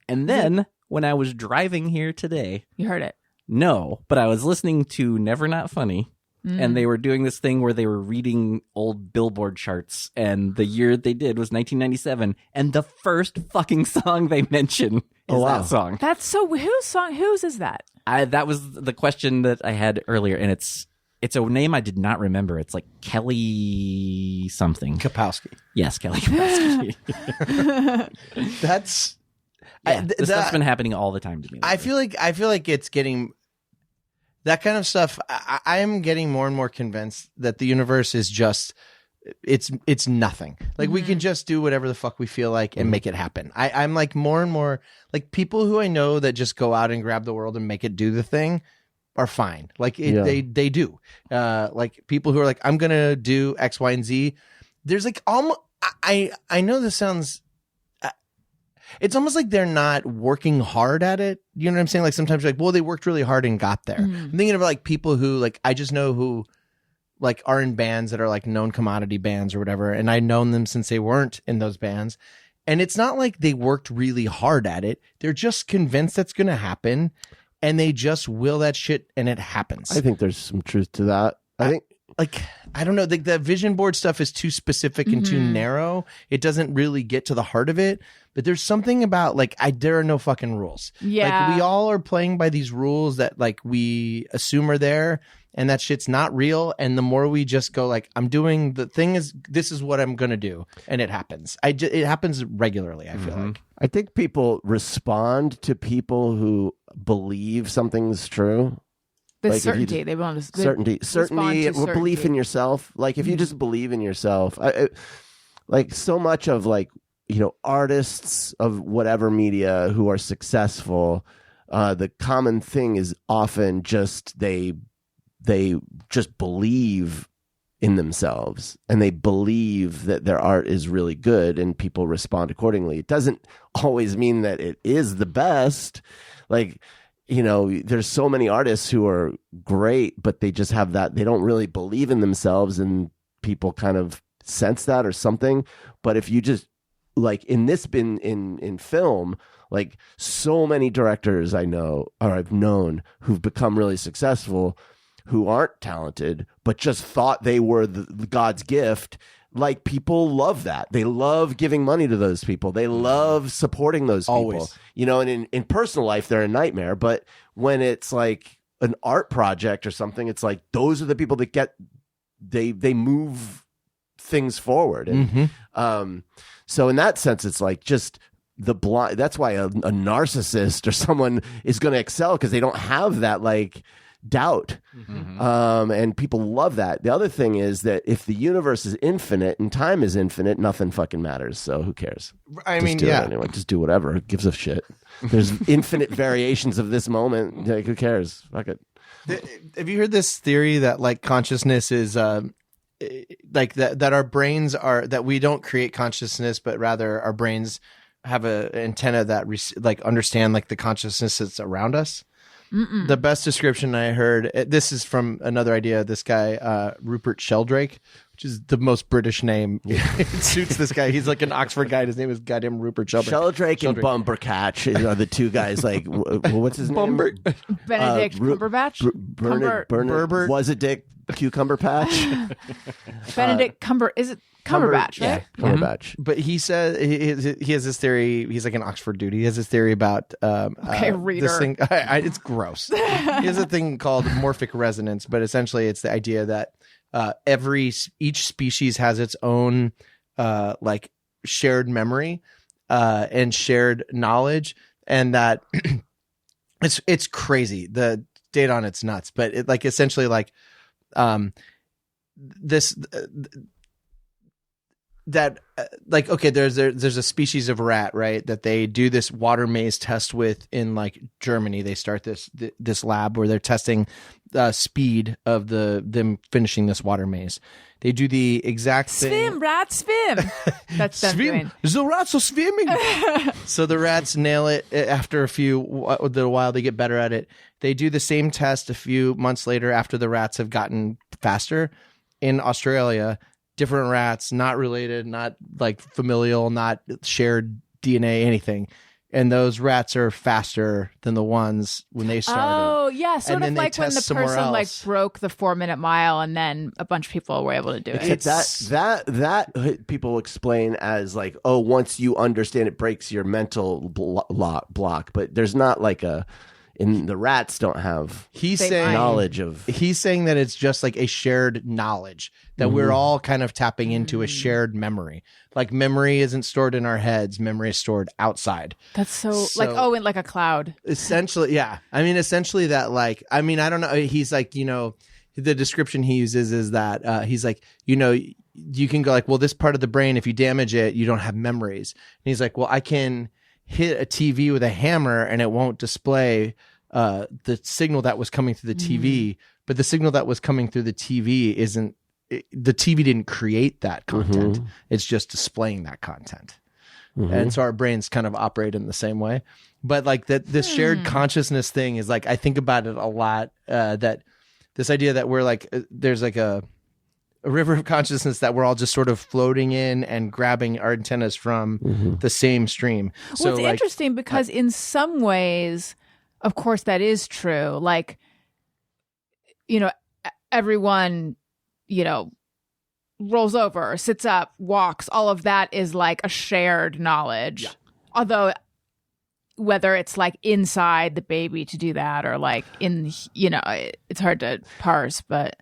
And then when I was driving here today, You heard it. no, but I was listening to Never Not Funny. And they were doing this thing where they were reading old Billboard charts, and the year they did was 1997, and the first fucking song they mention is that song. That's so. Whose is that? That was the question that I had earlier, and it's a name I did not remember. It's like Kelly something. Kapowski. Yes, Kelly Kapowski. That's This stuff's been happening all the time to me. I feel like it's getting that kind of stuff. I am getting more and more convinced that the universe is just it's nothing. Like we can just do whatever the fuck we feel like and make it happen. I'm like more and more like people who I know that just go out and grab the world and make it do the thing are fine. Like they do. Like people who are like, I'm gonna do X, Y, and Z. There's like almost I know this sounds. It's almost like they're not working hard at it. You know what I'm saying? Like sometimes you're like, well, they worked really hard and got there. I'm thinking of like people who like I just know who like are in bands that are like known commodity bands or whatever, and I've known them since they weren't in those bands. And it's not like they worked really hard at it. They're just convinced that's going to happen, and they just will that shit, and it happens. I think there's some truth to that. I think like I don't know, the vision board stuff is too specific and too narrow. It doesn't really get to the heart of it. But there's something about like there are no fucking rules. Yeah. Like we all are playing by these rules that like we assume are there, and that shit's not real. And the more we just go like, I'm doing the thing is this is what I'm gonna do, and it happens. It happens regularly. I feel like. I think people respond to people who believe something's true. The Like, if you certainty. just- They want to Certainty, to belief in certainty. yourself. Like if you just believe in yourself, like so much of like artists of whatever media who are successful, the common thing is often just they just believe in themselves and they believe that their art is really good and people respond accordingly. It doesn't always mean that it is the best. Like, there's so many artists who are great, but they just have that, they don't really believe in themselves and people kind of sense that or something. But if you just like in film, like so many directors I know or I've known who've become really successful who aren't talented, but just thought they were the God's gift. Like people love that. They love giving money to those people. They love supporting those people. Always. And in personal life, they're a nightmare. But when it's like an art project or something, it's like those are the people that they move things forward. And so in that sense, it's like just the blind. That's why a narcissist or someone is going to excel because they don't have that like doubt. And people love that. The other thing is that if the universe is infinite and time is infinite, nothing fucking matters. So who cares? I do it anyway. Just do whatever. Who gives a shit? There's infinite variations of this moment. Like who cares? Fuck it. Have you heard this theory that like consciousness is like that our brains are that we don't create consciousness, but rather our brains have a antenna that like understand like the consciousness that's around us? The best description I heard, this is from another idea, this guy, Rupert Sheldrake, which is the most British name. It suits this guy. He's like an Oxford guy. His name is goddamn Rupert Sheldrake. Sheldrake and Bumbercatch are the two guys. Like, what's his name? Benedict Cumberbatch. Burbert. Was it Dick Cucumber Patch? Benedict Is it Cumberbatch? Right? Cumberbatch. But he says he has this theory. He's like an Oxford dude. He has this theory about reader. this thing. It's gross. He has a thing called morphic resonance, but essentially it's the idea that each species has its own like shared memory and shared knowledge, and that it's crazy. The data on it's nuts, but it like essentially like this. that like, okay, there's a species of rat, right, that they do this water maze test with in like Germany. They start this lab where they're testing speed of them finishing this water maze. They do the exact thing. Swim, rat, swim. That's them doing. The rats are swimming. So the rats nail it after a while. They get better at it. They do the same test a few months later after the rats have gotten faster in Australia. Different rats, not related, not like familial, not shared DNA, anything. And those rats are faster than the ones when they started. Oh, yeah. Sort And of then they like when the test somewhere person like else. broke the 4-minute mile and then a bunch of people were able to do it. Except that people explain as like, oh, once you understand it breaks your mental block, but there's not like and the rats don't have He's They saying might. knowledge of. He's saying that it's just like a shared knowledge that we're all kind of tapping into a shared memory. Like memory isn't stored in our heads. Memory is stored outside. That's so So- like, in like a cloud. Essentially, yeah. I mean, essentially that like, I mean, I don't know. He's like, the description he uses is that he's like, you can go like, well, this part of the brain, if you damage it, you don't have memories. And he's like, well, I can hit a TV with a hammer and it won't display the signal that was coming through the TV, but the signal that was coming through the TV the TV didn't create that content. It's just displaying that content. And so our brains kind of operate in the same way. But like this shared consciousness thing is like, I think about it a lot, that this idea that we're like, there's like a river of consciousness that we're all just sort of floating in and grabbing our antennas from the same stream. Well, it's interesting because in some ways, of course, that is true. Like, everyone, rolls over, sits up, walks. All of that is like a shared knowledge. Yeah. Although, whether it's like inside the baby to do that or like it's hard to parse, but.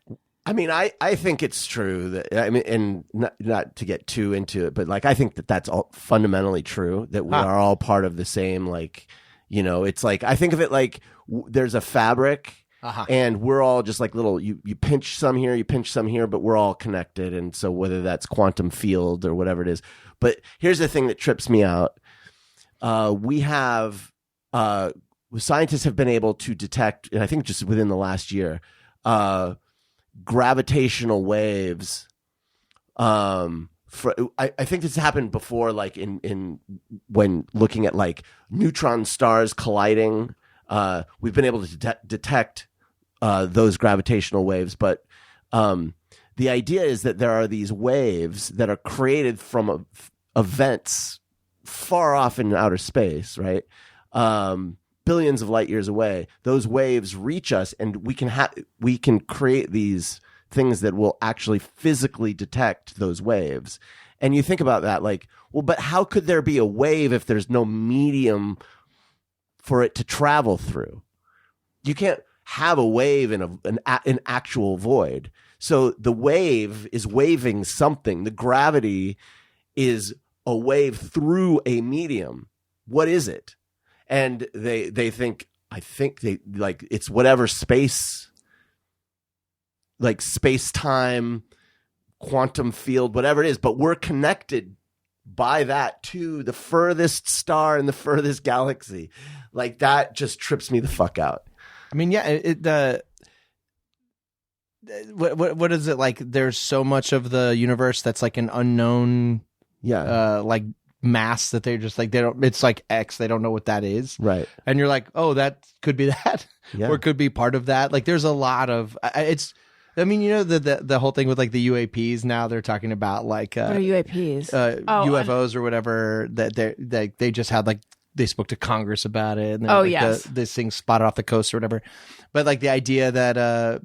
I mean, I think it's true that, I mean, and not to get too into it, but like, I think that's all fundamentally true, that we are all part of the same, like, it's like, I think of it like there's a fabric and we're all just like little, you pinch some here, you pinch some here, but we're all connected. And so whether that's quantum field or whatever it is, but here's the thing that trips me out. We have, scientists have been able to detect, and I think just within the last year, gravitational waves. I think this happened before, like in when looking at like neutron stars colliding. We've been able to detect those gravitational waves, but the idea is that there are these waves that are created from events far off in outer space, right? Billions of light years away. Those waves reach us, and we can create these things that will actually physically detect those waves. And you think about that, like, well, but how could there be a wave if there's no medium for it to travel through? You can't have a wave in an actual void. So the wave is waving something. The gravity is a wave through a medium. What is it? And they think, I think they like, it's whatever space, like space-time, quantum field, whatever it is, but we're connected by that to the furthest star in the furthest galaxy. Like, that just trips me the fuck out. I mean, yeah, what is it like? There's so much of the universe that's like an unknown, like mass that they're just like, it's like X, they don't know what that is, right? And you're like, oh, that could be that, or it could be part of that. Like, there's a lot of I mean, the whole thing with like the UAPs now, they're talking about like what are UAPs? UFOs or whatever, that they just had like, they spoke to Congress about it. And yes, this thing spotted off the coast or whatever. But like the idea that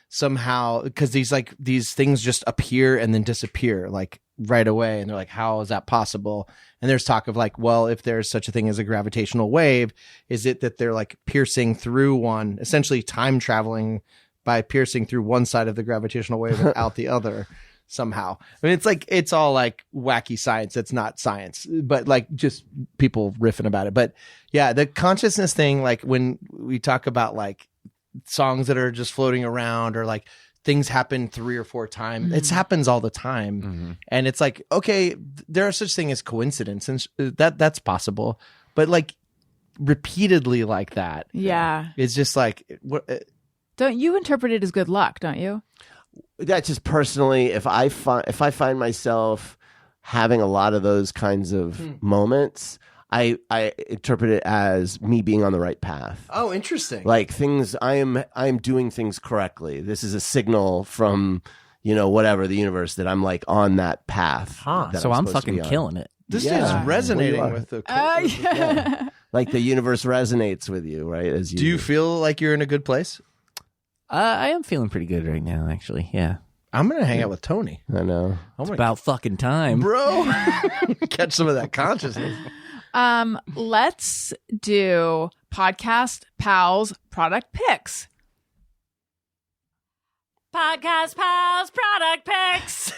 somehow, because these things just appear and then disappear like right away, and they're like, how is that possible? And there's talk of like, well, if there's such a thing as a gravitational wave, is it that they're like piercing through one, essentially time traveling by piercing through one side of the gravitational wave and out the other somehow? I mean, it's like, it's all like wacky science. It's not science, but like just people riffing about it. But yeah, the consciousness thing, like when we talk about like songs that are just floating around, or like things happen 3 or 4 times. It happens all the time. And it's like, okay, there are such thing as coincidence, and that's possible. But like repeatedly like that. Yeah. It's just like, what? Don't you interpret it as good luck, don't you? That's just personally, if I find myself having a lot of those kinds of moments, I interpret it as me being on the right path. Oh, interesting. Like things, I am doing things correctly. This is a signal from, whatever, the universe, that I'm like on that path. that So I'm supposed to be fucking on. killing it. This Yeah. is resonating Well, you are. with the. Yeah. Like the universe resonates with you, right? As you Do you feel like you're in a good place? I am feeling pretty good right now, actually. Yeah. I'm gonna hang out with Tony. I know. I'm gonna, About fucking time. bro, catch some of that consciousness. Let's do podcast Palz product picks. Podcast Palz product picks.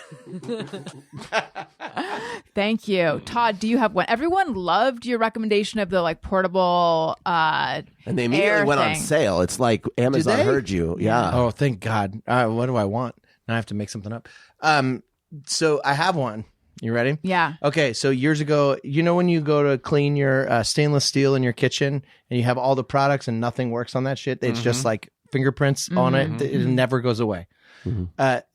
Thank you. Todd, do you have one? Everyone loved your recommendation of the like portable And they immediately air went on thing. sale. It's like Amazon they? heard you. Yeah. Oh, thank God. What do I want? Now I have to make something up. So I have one. You ready? Yeah. Okay, so years ago, when you go to clean your stainless steel in your kitchen and you have all the products and nothing works on that shit, it's just like fingerprints on it. It never goes away.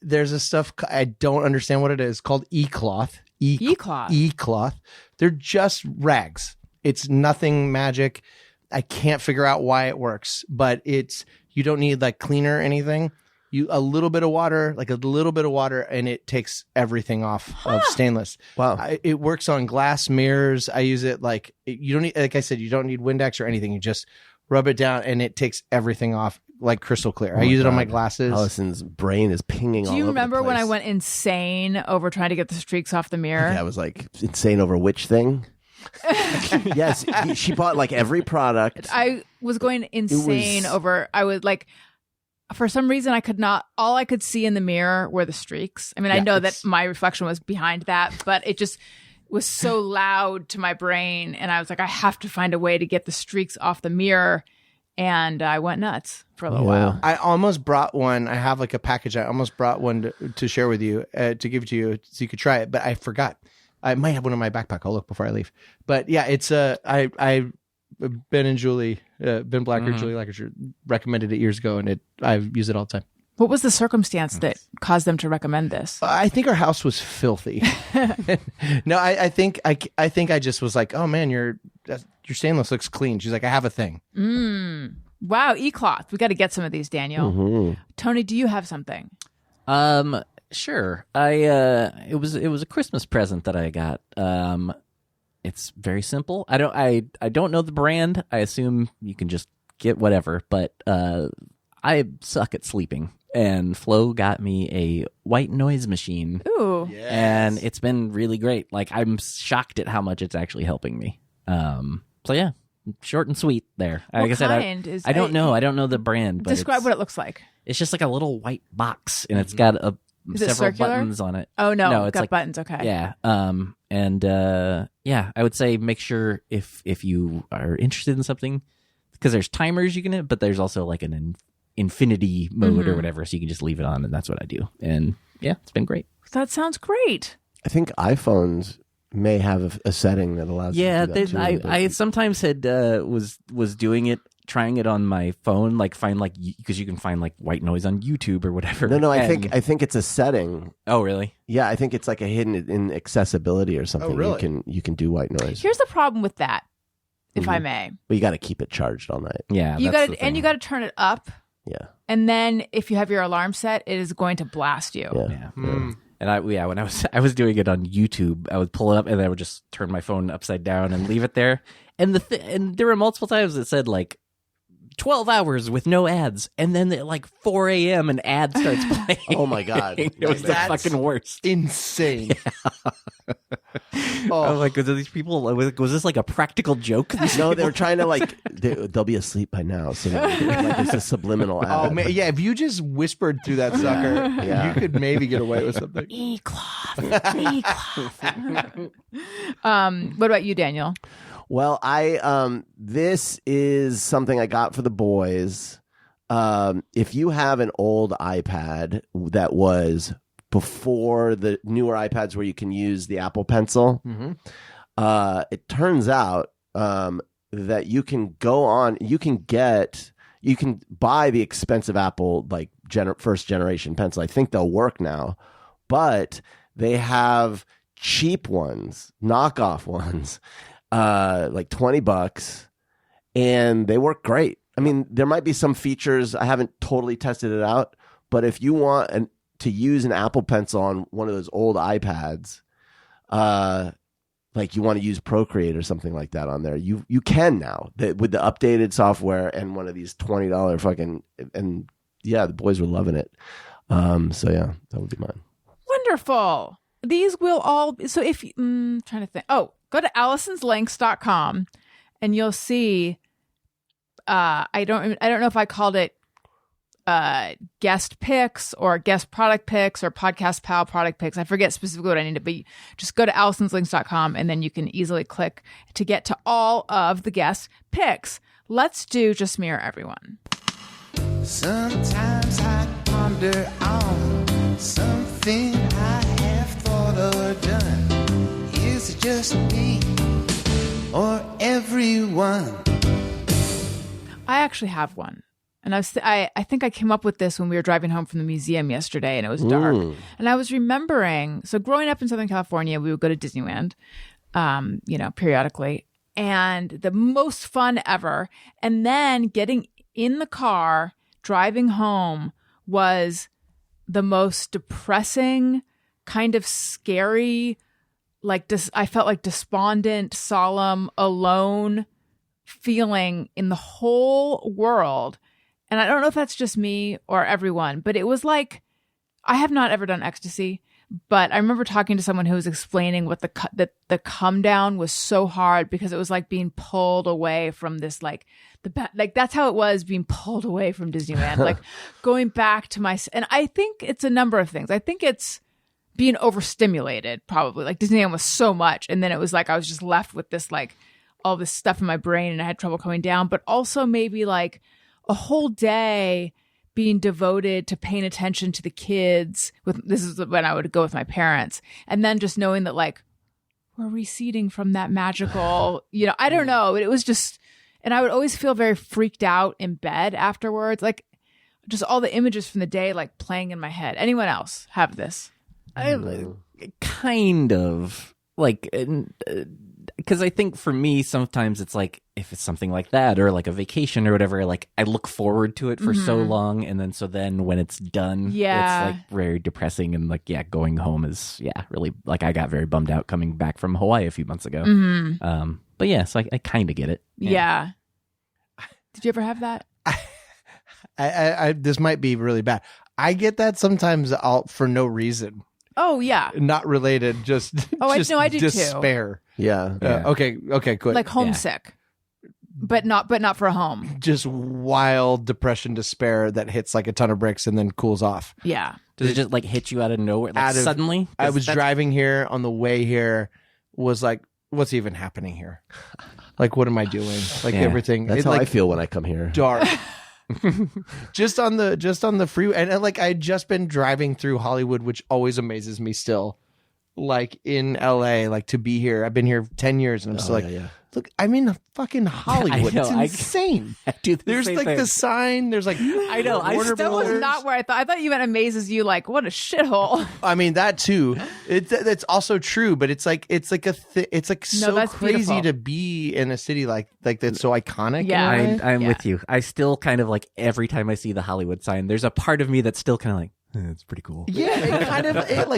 There's a stuff, I don't understand what it is, called e-cloth. E-cloth. E-cloth. They're just rags. It's nothing magic. I can't figure out why it works, but you don't need like cleaner or anything. A little bit of water, and it takes everything off of stainless. Wow. It works on glass mirrors. I use it you don't need, like I said, you don't need Windex or anything. You just rub it down and it takes everything off like crystal clear. I use it on my glasses. Allison's brain is pinging all Do you over the remember when I place. went insane over trying to get the streaks off the mirror? Yeah, I was like insane over which thing? Yes, she bought like every product. I was going insane over. I would like, for some reason, I could not. All I could see in the mirror were the streaks. I mean, I know that my reflection was behind that, but it just was so loud to my brain, and I was like, I have to find a way to get the streaks off the mirror. And I went nuts for a little while. I almost brought one. I have like a package. I almost brought one to share with you, to give to you so you could try it, but I forgot. I might have one in my backpack. I'll look before I leave. But yeah, it's Ben and Julie, Ben Blacker, Julie Lancashire recommended it years ago, and I've used it all the time. What was the circumstance that caused them to recommend this? I think our house was filthy. No, I think I just was like, oh man, your stainless looks clean. She's like, I have a thing. Wow, e-cloth. We got to get some of these, Daniel. Tony, do you have something? Sure. It was a Christmas present that I got. It's very simple. I don't know the brand. I assume you can just get whatever, but I suck at sleeping. And Flo got me a white noise machine. Ooh. And it's been really great. Like, I'm shocked at how much it's actually helping me. So yeah, short and sweet there. What Like I said, kind is- I don't know. I don't know the brand. But Describe what it looks like. it's just like a little white box, and it's got Is it several circular? buttons on it. Oh, no. it's Got like buttons. Okay. Yeah. Yeah, I would say make sure if you are interested in something, because there's timers you can hit, but there's also like an infinity mode or whatever, so you can just leave it on, and that's what I do. And yeah, it's been great. That sounds great. I think iPhones may have a setting that allows Yeah, you to do that too, but- I sometimes had was doing it, trying it on my phone, like find like because you can find like white noise on YouTube or whatever. No, I And- think it's a setting. Oh, really? Yeah, I think it's like a hidden in accessibility or something. Oh, really? You can do white noise, Here's the problem with that, if I may. but you got to keep it charged all night. Yeah, You that's got the to, and thing. you got to turn it up. Yeah, And then if you have your alarm set, it is going to blast you. yeah. Yeah. And when I was doing it on YouTube, I would pull it up and I would just turn my phone upside down and leave it there. And and there were multiple times that said like 12 hours with no ads, and then at like 4 a.m. an ad starts playing. Oh my God. It was the That's fucking worst. Insane. I was like, these people, was this like a practical joke? No, they were trying to like they'll be asleep by now, so like it's a subliminal ad. Oh man, yeah. If you just whispered through that sucker, Yeah. you could maybe get away with something. E-cloth. What about you, Daniel? Well, this is something I got for the boys. if you have an old iPad that was before the newer iPads where you can use the Apple Pencil, it turns out that you can go on, you can buy the expensive Apple like first generation pencil. I think they'll work now, but they have cheap ones, knockoff ones, like $20, and they work great. I mean, there might be some features. I haven't totally tested it out, but if you want to use an Apple Pencil on one of those old iPads, like you want to use Procreate or something like that on there, you can now with the updated software and one of these $20 fucking, and yeah, the boys were loving it. So yeah, that would be mine. Wonderful. These will all, so if you, trying to think, go to allisonslinks.com and you'll see, I don't know if I called it guest picks or guest product picks or podcast pal product picks. I forget specifically what I needed, but just go to allisonslinks.com and then you can easily click to get to all of the guest picks. Let's do Just Me or Everyone. Sometimes I ponder on something I have thought or done. Is it just me or everyone? I actually have one. And I think I came up with this when we were driving home from the museum yesterday and it was dark. And I was remembering, so growing up in Southern California, we would go to Disneyland, periodically, and the most fun ever. And then getting in the car, driving home was the most depressing, kind of scary, I felt like despondent, solemn, alone feeling in the whole world. And I don't know if that's just me or everyone, but it was like, I have not ever done ecstasy, but I remember talking to someone who was explaining what the come down was so hard because it was like being pulled away from this, like that's how it was being pulled away from Disneyland, like going back to and I think it's a number of things. I think it's being overstimulated, probably. Like Disneyland was so much. And then it was like, I was just left with this, like all this stuff in my brain and I had trouble coming down, but also maybe like a whole day being devoted to paying attention to the kids. This is when I would go with my parents. And then just knowing that like, we're receding from that magical, I don't know. It was just, and I would always feel very freaked out in bed afterwards. Like just all the images from the day, like playing in my head. Anyone else have this? I kind of like, because I think for me, sometimes it's like, if it's something like that or like a vacation or whatever, like I look forward to it for so long. And then when it's done, it's like very depressing. And like, yeah, going home is, really like I got very bummed out coming back from Hawaii a few months ago. But yeah, so I kind of get it. Yeah. Did you ever have that? I this might be really bad. I get that sometimes for no reason. Oh yeah. Not related, just I do despair. too. Yeah. Okay, good. Like homesick. But not for a home. Just wild depression, despair that hits like a ton of bricks and then cools off. Yeah. Does it just like hit you out of nowhere? Like suddenly? I was driving here on the way here, was like, what's even happening here? Like, what am I doing? Like everything. That's how I feel when I come here. Dark. just on the freeway, and like I had just been driving through Hollywood, which always amazes me still. Like in LA, like to be here. I've been here 10 years and I'm still look, I'm in fucking Hollywood. Know, it's insane. I do there's same like thing. the sign. There's like I know. That was not where I thought. I thought you meant amazes you. Like what a shithole. I mean that too. That's also true, but it's like so crazy beautiful. to be in a city like that's so iconic. Yeah. I'm with you. I still kind of like every time I see the Hollywood sign, there's a part of me that's still kind of like, it's pretty cool. Yeah,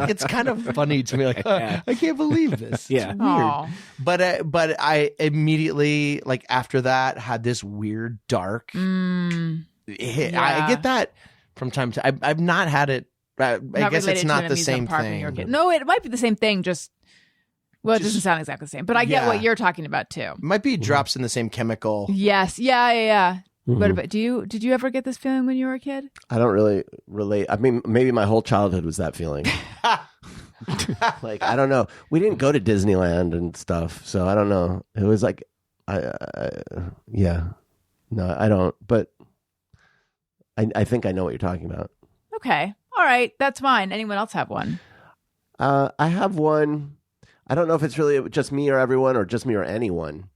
it's kind of funny to me. Like, I can't believe this. Yeah. It's weird. But I immediately, like after that, had this weird dark hit. Yeah. I get that from time to time. I've not had it. I guess it's not the same thing. No, it might be the same thing. It doesn't sound exactly the same. But I get what you're talking about too. It might be drops in the same chemical. Yes. Yeah. What about did you ever get this feeling when you were a kid? I don't really relate. I mean, maybe my whole childhood was that feeling. Like, I don't know. We didn't go to Disneyland and stuff, so I don't know. It was like, yeah. No, I don't. But I think I know what you're talking about. Okay. All right. That's mine. Anyone else have one? I have one. I don't know if it's really just me or everyone or just me or anyone.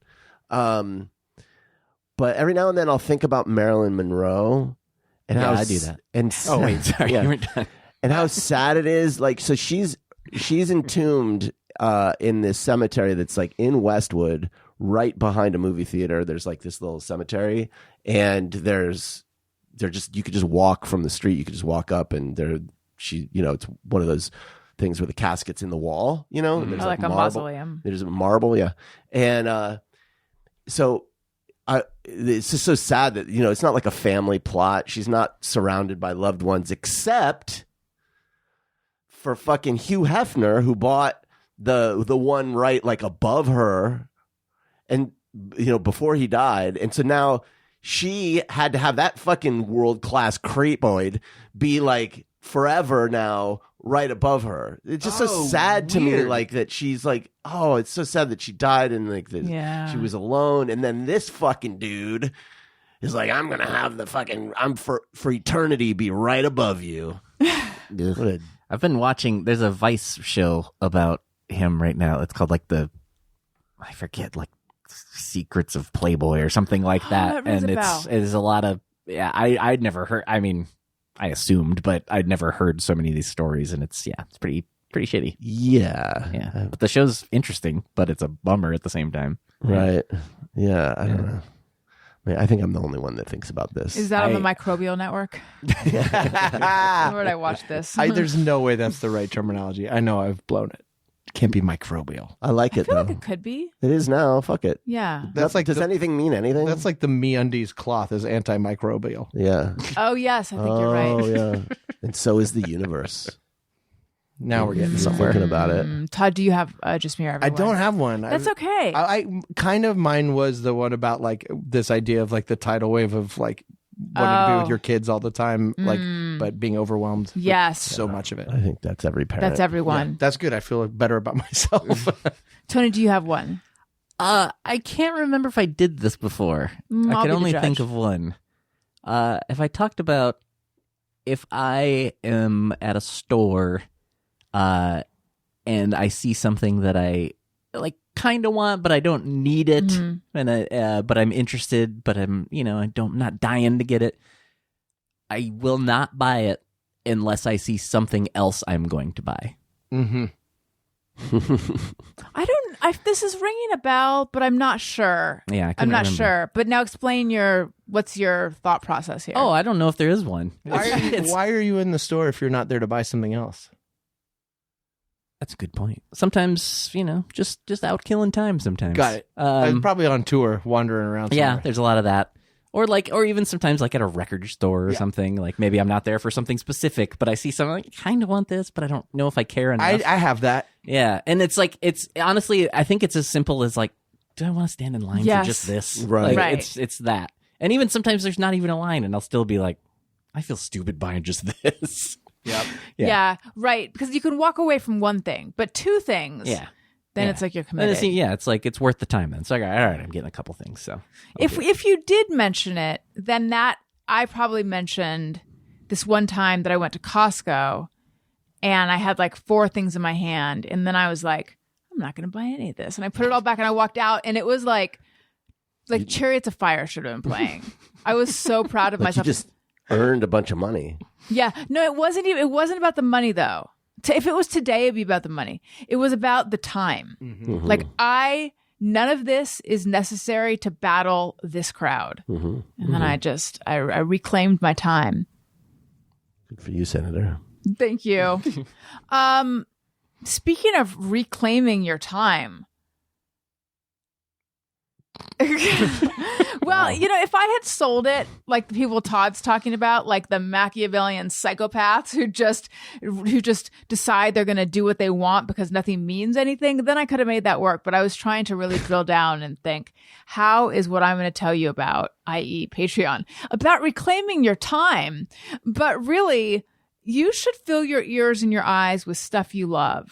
But every now and then I'll think about Marilyn Monroe. And Yeah, how I do that. And Oh, wait, sorry. Yeah. You were done. And how sad it is. Like, so she's entombed in this cemetery that's like in Westwood, right behind a movie theater. There's like this little cemetery, and you could just walk from the street. You could just walk up, and it's one of those things where the casket's in the wall, and there's Like a marble. mausoleum. There's a marble, yeah. And so it's just so sad that, it's not like a family plot. She's not surrounded by loved ones, except for fucking Hugh Hefner, who bought the one right like above her, and before he died. And so now she had to have that fucking world-class creepoid be like forever now right above her. It's just so sad to me, like, that she's like, oh, it's so sad that she died and like that she was alone. And then this fucking dude is like, I'm gonna have the fucking, I'm for eternity be right above you. What a- I've been watching, there's a Vice show about him right now. It's called like I forget, like Secrets of Playboy or something like that. That rings And a bell. it's a lot of, I'd never heard, I mean, I assumed, but I'd never heard so many of these stories, and it's pretty shitty. yeah. But the show's interesting, but it's a bummer at the same time. Right. Yeah. I don't know. I think I'm the only one that thinks about this. Is that on the Microbial Network? Where did I watch this? There's no way that's the right terminology. I know I've blown it. Can't be microbial. I like I it feel though. like it could be. It is now. Fuck it. Yeah. That's like does anything mean anything? That's like the MeUndies cloth is antimicrobial. Yeah. Oh, yes. I think you're right. Oh yeah. And so is the universe. Now we're getting somewhere. Thinking about it. Todd, do you have just me or I everyone? don't have one. That's okay. I kind of, mine was the one about like this idea of like the tidal wave of like wanting to be with your kids all the time, like, but being overwhelmed. with Yes. so much of it. I think that's every parent. That's everyone. That's good. I feel better about myself. Tony, do you have one? I can't remember if I did this before. I'll I be can the only judge. think of one. If I talked about if I am at a store and I see something that I like kind of want, but I don't need it, and but I'm interested, but I'm not dying to get it. I will not buy it unless I see something else I'm going to buy. Mm-hmm. This is ringing a bell, but I'm not sure. Yeah, I'm not remember. sure. But now explain what's your thought process here? Oh, I don't know if there is one. Why are you in the store if you're not there to buy something else? That's a good point. Sometimes, just out killing time sometimes. Got it. Probably on tour, wandering around Yeah, somewhere. there's a lot of that. Or even sometimes like at a record store or something. Like maybe I'm not there for something specific, but I see something like, I kind of want this, but I don't know if I care enough. I have that. Yeah, and it's honestly, I think it's as simple as like, do I want to stand in line Yes. for just this? Right. Like, Right. It's that. And even sometimes there's not even a line, and I'll still be like, I feel stupid buying just this. Yep. Yeah, right. Because you can walk away from one thing, but two things. Yeah. Then Yeah. it's like you're And committed. it's like it's worth the time then. So all right, I'm getting a couple things. So If you did mention it, then I probably mentioned this one time that I went to Costco and I had like 4 things in my hand, and then I was like, I'm not going to buy any of this, and I put it all back and I walked out, and it was like Chariots of Fire should have been playing. I was so proud of Like you myself. just earned a bunch of money. Yeah, no, it wasn't even. It wasn't about the money though. If it was today, it'd be about the money. It was about the time. Mm-hmm. Like none of this is necessary to battle this crowd. Mm-hmm. And then I reclaimed my time. Good for you, Senator. Thank you. Speaking of reclaiming your time. Well, if I had sold it like the people Todd's talking about, like the Machiavellian psychopaths who just decide they're going to do what they want because nothing means anything, then I could have made that work. But I was trying to really drill down and think, how is what I'm going to tell you about, i.e. Patreon, about reclaiming your time? But really, you should fill your ears and your eyes with stuff you love.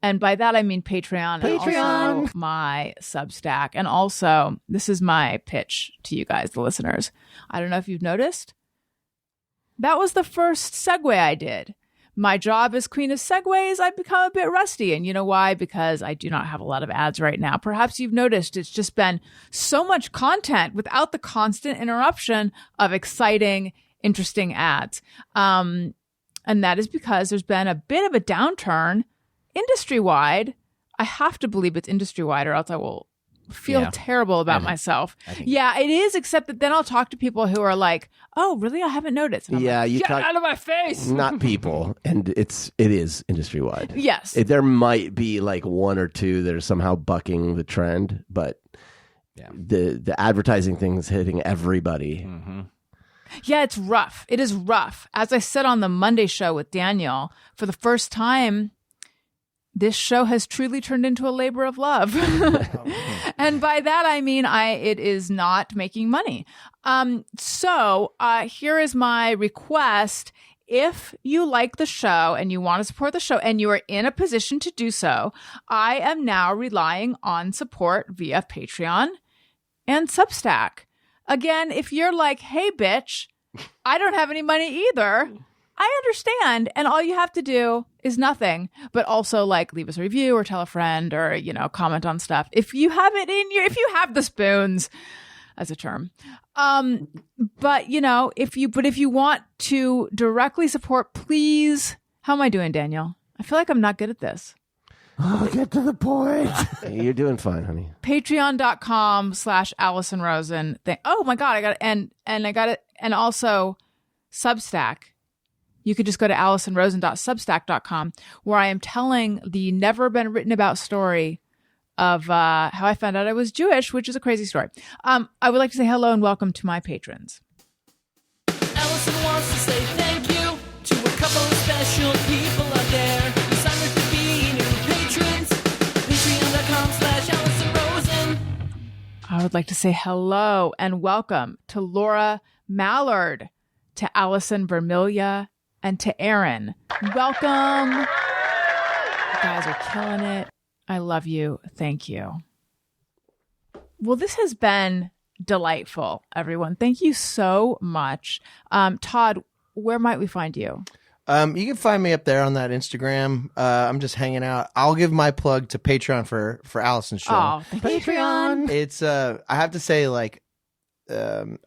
And by that, I mean Patreon. And also my Substack. And also, this is my pitch to you guys, the listeners. I don't know if you've noticed, That was the first segue I did. My job as queen of segues, I've become a bit rusty. And you know why? Because I do not have a lot of ads right now. Perhaps you've noticed it's just been so much content without the constant interruption of exciting, interesting ads. And that is because there's been a bit of a downturn industry-wide. I have to believe it's industry-wide or else I will feel terrible about myself. Yeah, it is, except that then I'll talk to people who are like, oh, really? I haven't noticed. And I'm like, get out of my face. Not people. And it is industry-wide. Yes. There might be like one or two that are somehow bucking the trend, but the advertising thing is hitting everybody. Mm-hmm. Yeah, it's rough. It is rough. As I said on the Monday show with Daniel, for the first time, this show has truly turned into a labor of love. And by that, I mean, it is not making money. So here is my request. If you like the show and you want to support the show and you are in a position to do so, I am now relying on support via Patreon and Substack. Again, if you're like, hey, bitch, I don't have any money either, I understand. And all you have to do is nothing, but also like leave us a review or tell a friend or, comment on stuff. If you have it if you have the spoons as a term. But if you want to directly support, please. How am I doing, Daniel? I feel like I'm not good at this. Oh, get to the point. You're doing fine, honey. Patreon.com/Allison Rosen. Oh my God. I got it. And I got it. And also Substack. You could just go to AllisonRosen.substack.com, where I am telling the never been written about story of how I found out I was Jewish, which is a crazy story. I would like to say hello and welcome to my patrons. Allison wants to say thank you to a couple of special people out there who signed up to be new patrons. Patreon.com/Allison Rosen. I would like to say hello and welcome to Laura Mallard, to Allison Vermilia, and to Aaron. Welcome. You guys are killing it. I love you. Thank you. Well, this has been delightful, everyone. Thank you so much. Todd, where might we find you? You can find me up there on that Instagram. I'm just hanging out. I'll give my plug to Patreon for Allison's show. Oh, thank you. Patreon. It's I have to say, like,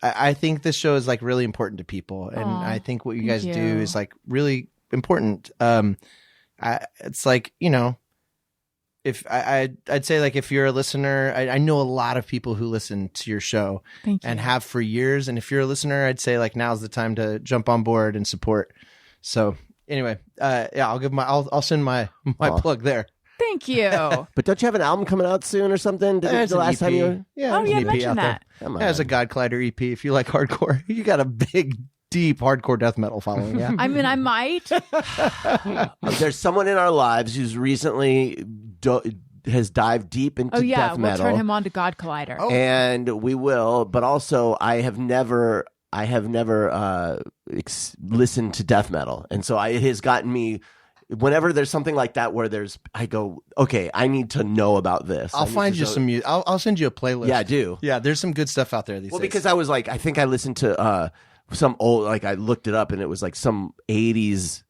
I think this show is like really important to people, and I think what you guys do is like really important. It's like, if I'd say, like, if you're a listener, I know a lot of people who listen to your show and have for years. And if you're a listener, I'd say like now's the time to jump on board and support. So anyway, I'll send my plug there. Thank you. But don't you have an album coming out soon or something? There's the an last EP. time you Yeah, oh, yeah, mention that. There's a God Collider EP. If you like hardcore, you got a big, deep hardcore death metal following. Yeah. I mean, I might. There's someone in our lives who's recently has dived deep into death metal. We'll turn him on to God Collider. Oh. And we will. But also, I have never listened to death metal, and so it has gotten me. Whenever there's something like that where I go, okay, I need to know about this. I'll find you some music. I'll send you a playlist. Yeah, do. Yeah, there's some good stuff out there these days. Because I was like, I think I listened to some old, like I looked it up and it was like some 80s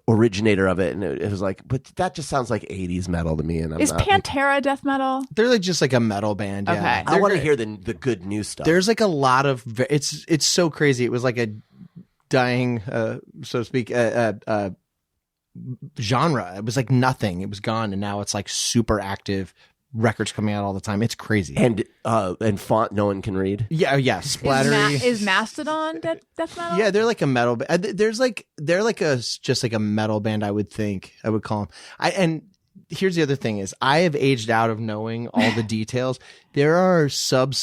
originator of it, and it was like, but that just sounds like 80s metal to me. And is Pantera death metal? They're like just like a metal band. Okay. Yeah. I want to hear the good new stuff. There's like a lot of it's so crazy. It was like a dying, so to speak, genre. It was like nothing. It was gone, and now it's like super active. Records coming out all the time. It's crazy. And font no one can read. Yeah, splattery. Is Mastodon death metal? Yeah, they're like a metal band. They're like just like a metal band. I would call them. And here's the other thing is I have aged out of knowing all the details. There are sub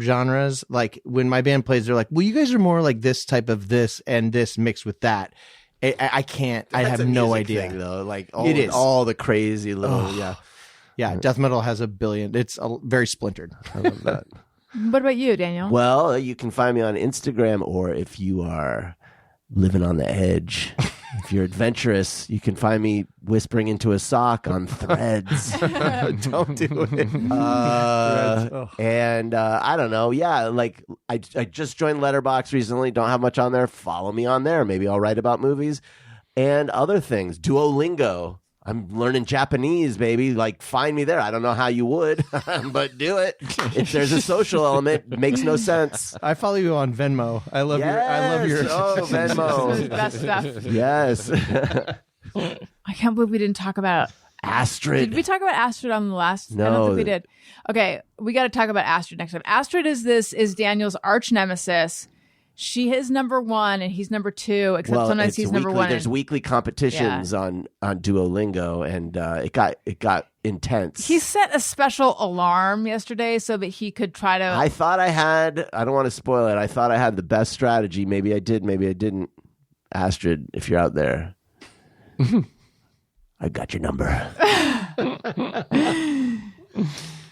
genres. Like when my band plays, they're like, well, you guys are more like this type of this and this mixed with that. I can't. I have no idea. Thing, though. Like it is all the crazy little Yeah, death metal has a billion. It's very splintered. I love that. What about you, Daniel? Well, you can find me on Instagram, or if you are living on the edge, If you're adventurous, you can find me whispering into a sock on Threads. Don't do it. And I don't know. Yeah, like I just joined Letterboxd recently. Don't have much on there. Follow me on there. Maybe I'll write about movies and other things. Duolingo. I'm learning Japanese, baby. Like, find me there. I don't know how you would, but do it. If there's a social element, it makes no sense. I follow you on Venmo. I love your. Oh, Venmo. This is the best stuff. Yes. I can't believe we didn't talk about Astrid. Did we talk about Astrid on the last? No. I don't think we did. Okay, we got to talk about Astrid next time. Astrid is Daniel's arch nemesis. She is number one and he's number two, except sometimes he's number one. There's weekly competitions on Duolingo, and it got intense. He set a special alarm yesterday so that he could try to. I thought I had. I don't want to spoil it. I thought I had the best strategy. Maybe I did. Maybe I didn't. Astrid, if you're out there, I got your number.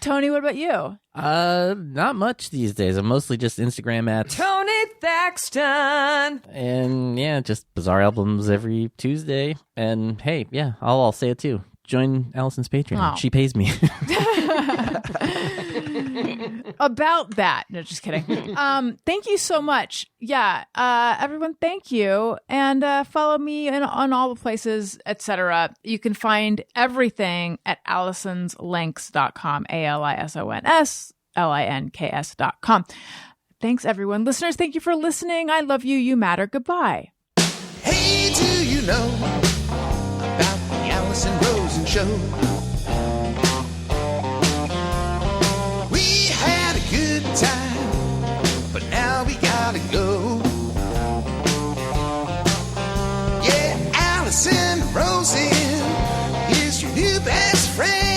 Tony, what about you? Not much these days. I'm mostly just Instagram at Tony Thaxton. and yeah, just bizarre albums every Tuesday. And hey, yeah, I'll say it too. Join Allison's Patreon. Oh. She pays me. About that. No, just kidding. Thank you so much. Yeah. Everyone, thank you. And follow me on all the places, etc. You can find everything at AllisonsLinks.com. ALISONSLINKS.com. Thanks, everyone. Listeners, thank you for listening. I love you. You matter. Goodbye. Hey, do you know about the Allison Rosen show? We had a good time, but now we gotta go. Yeah, Allison Rosen is your new best friend.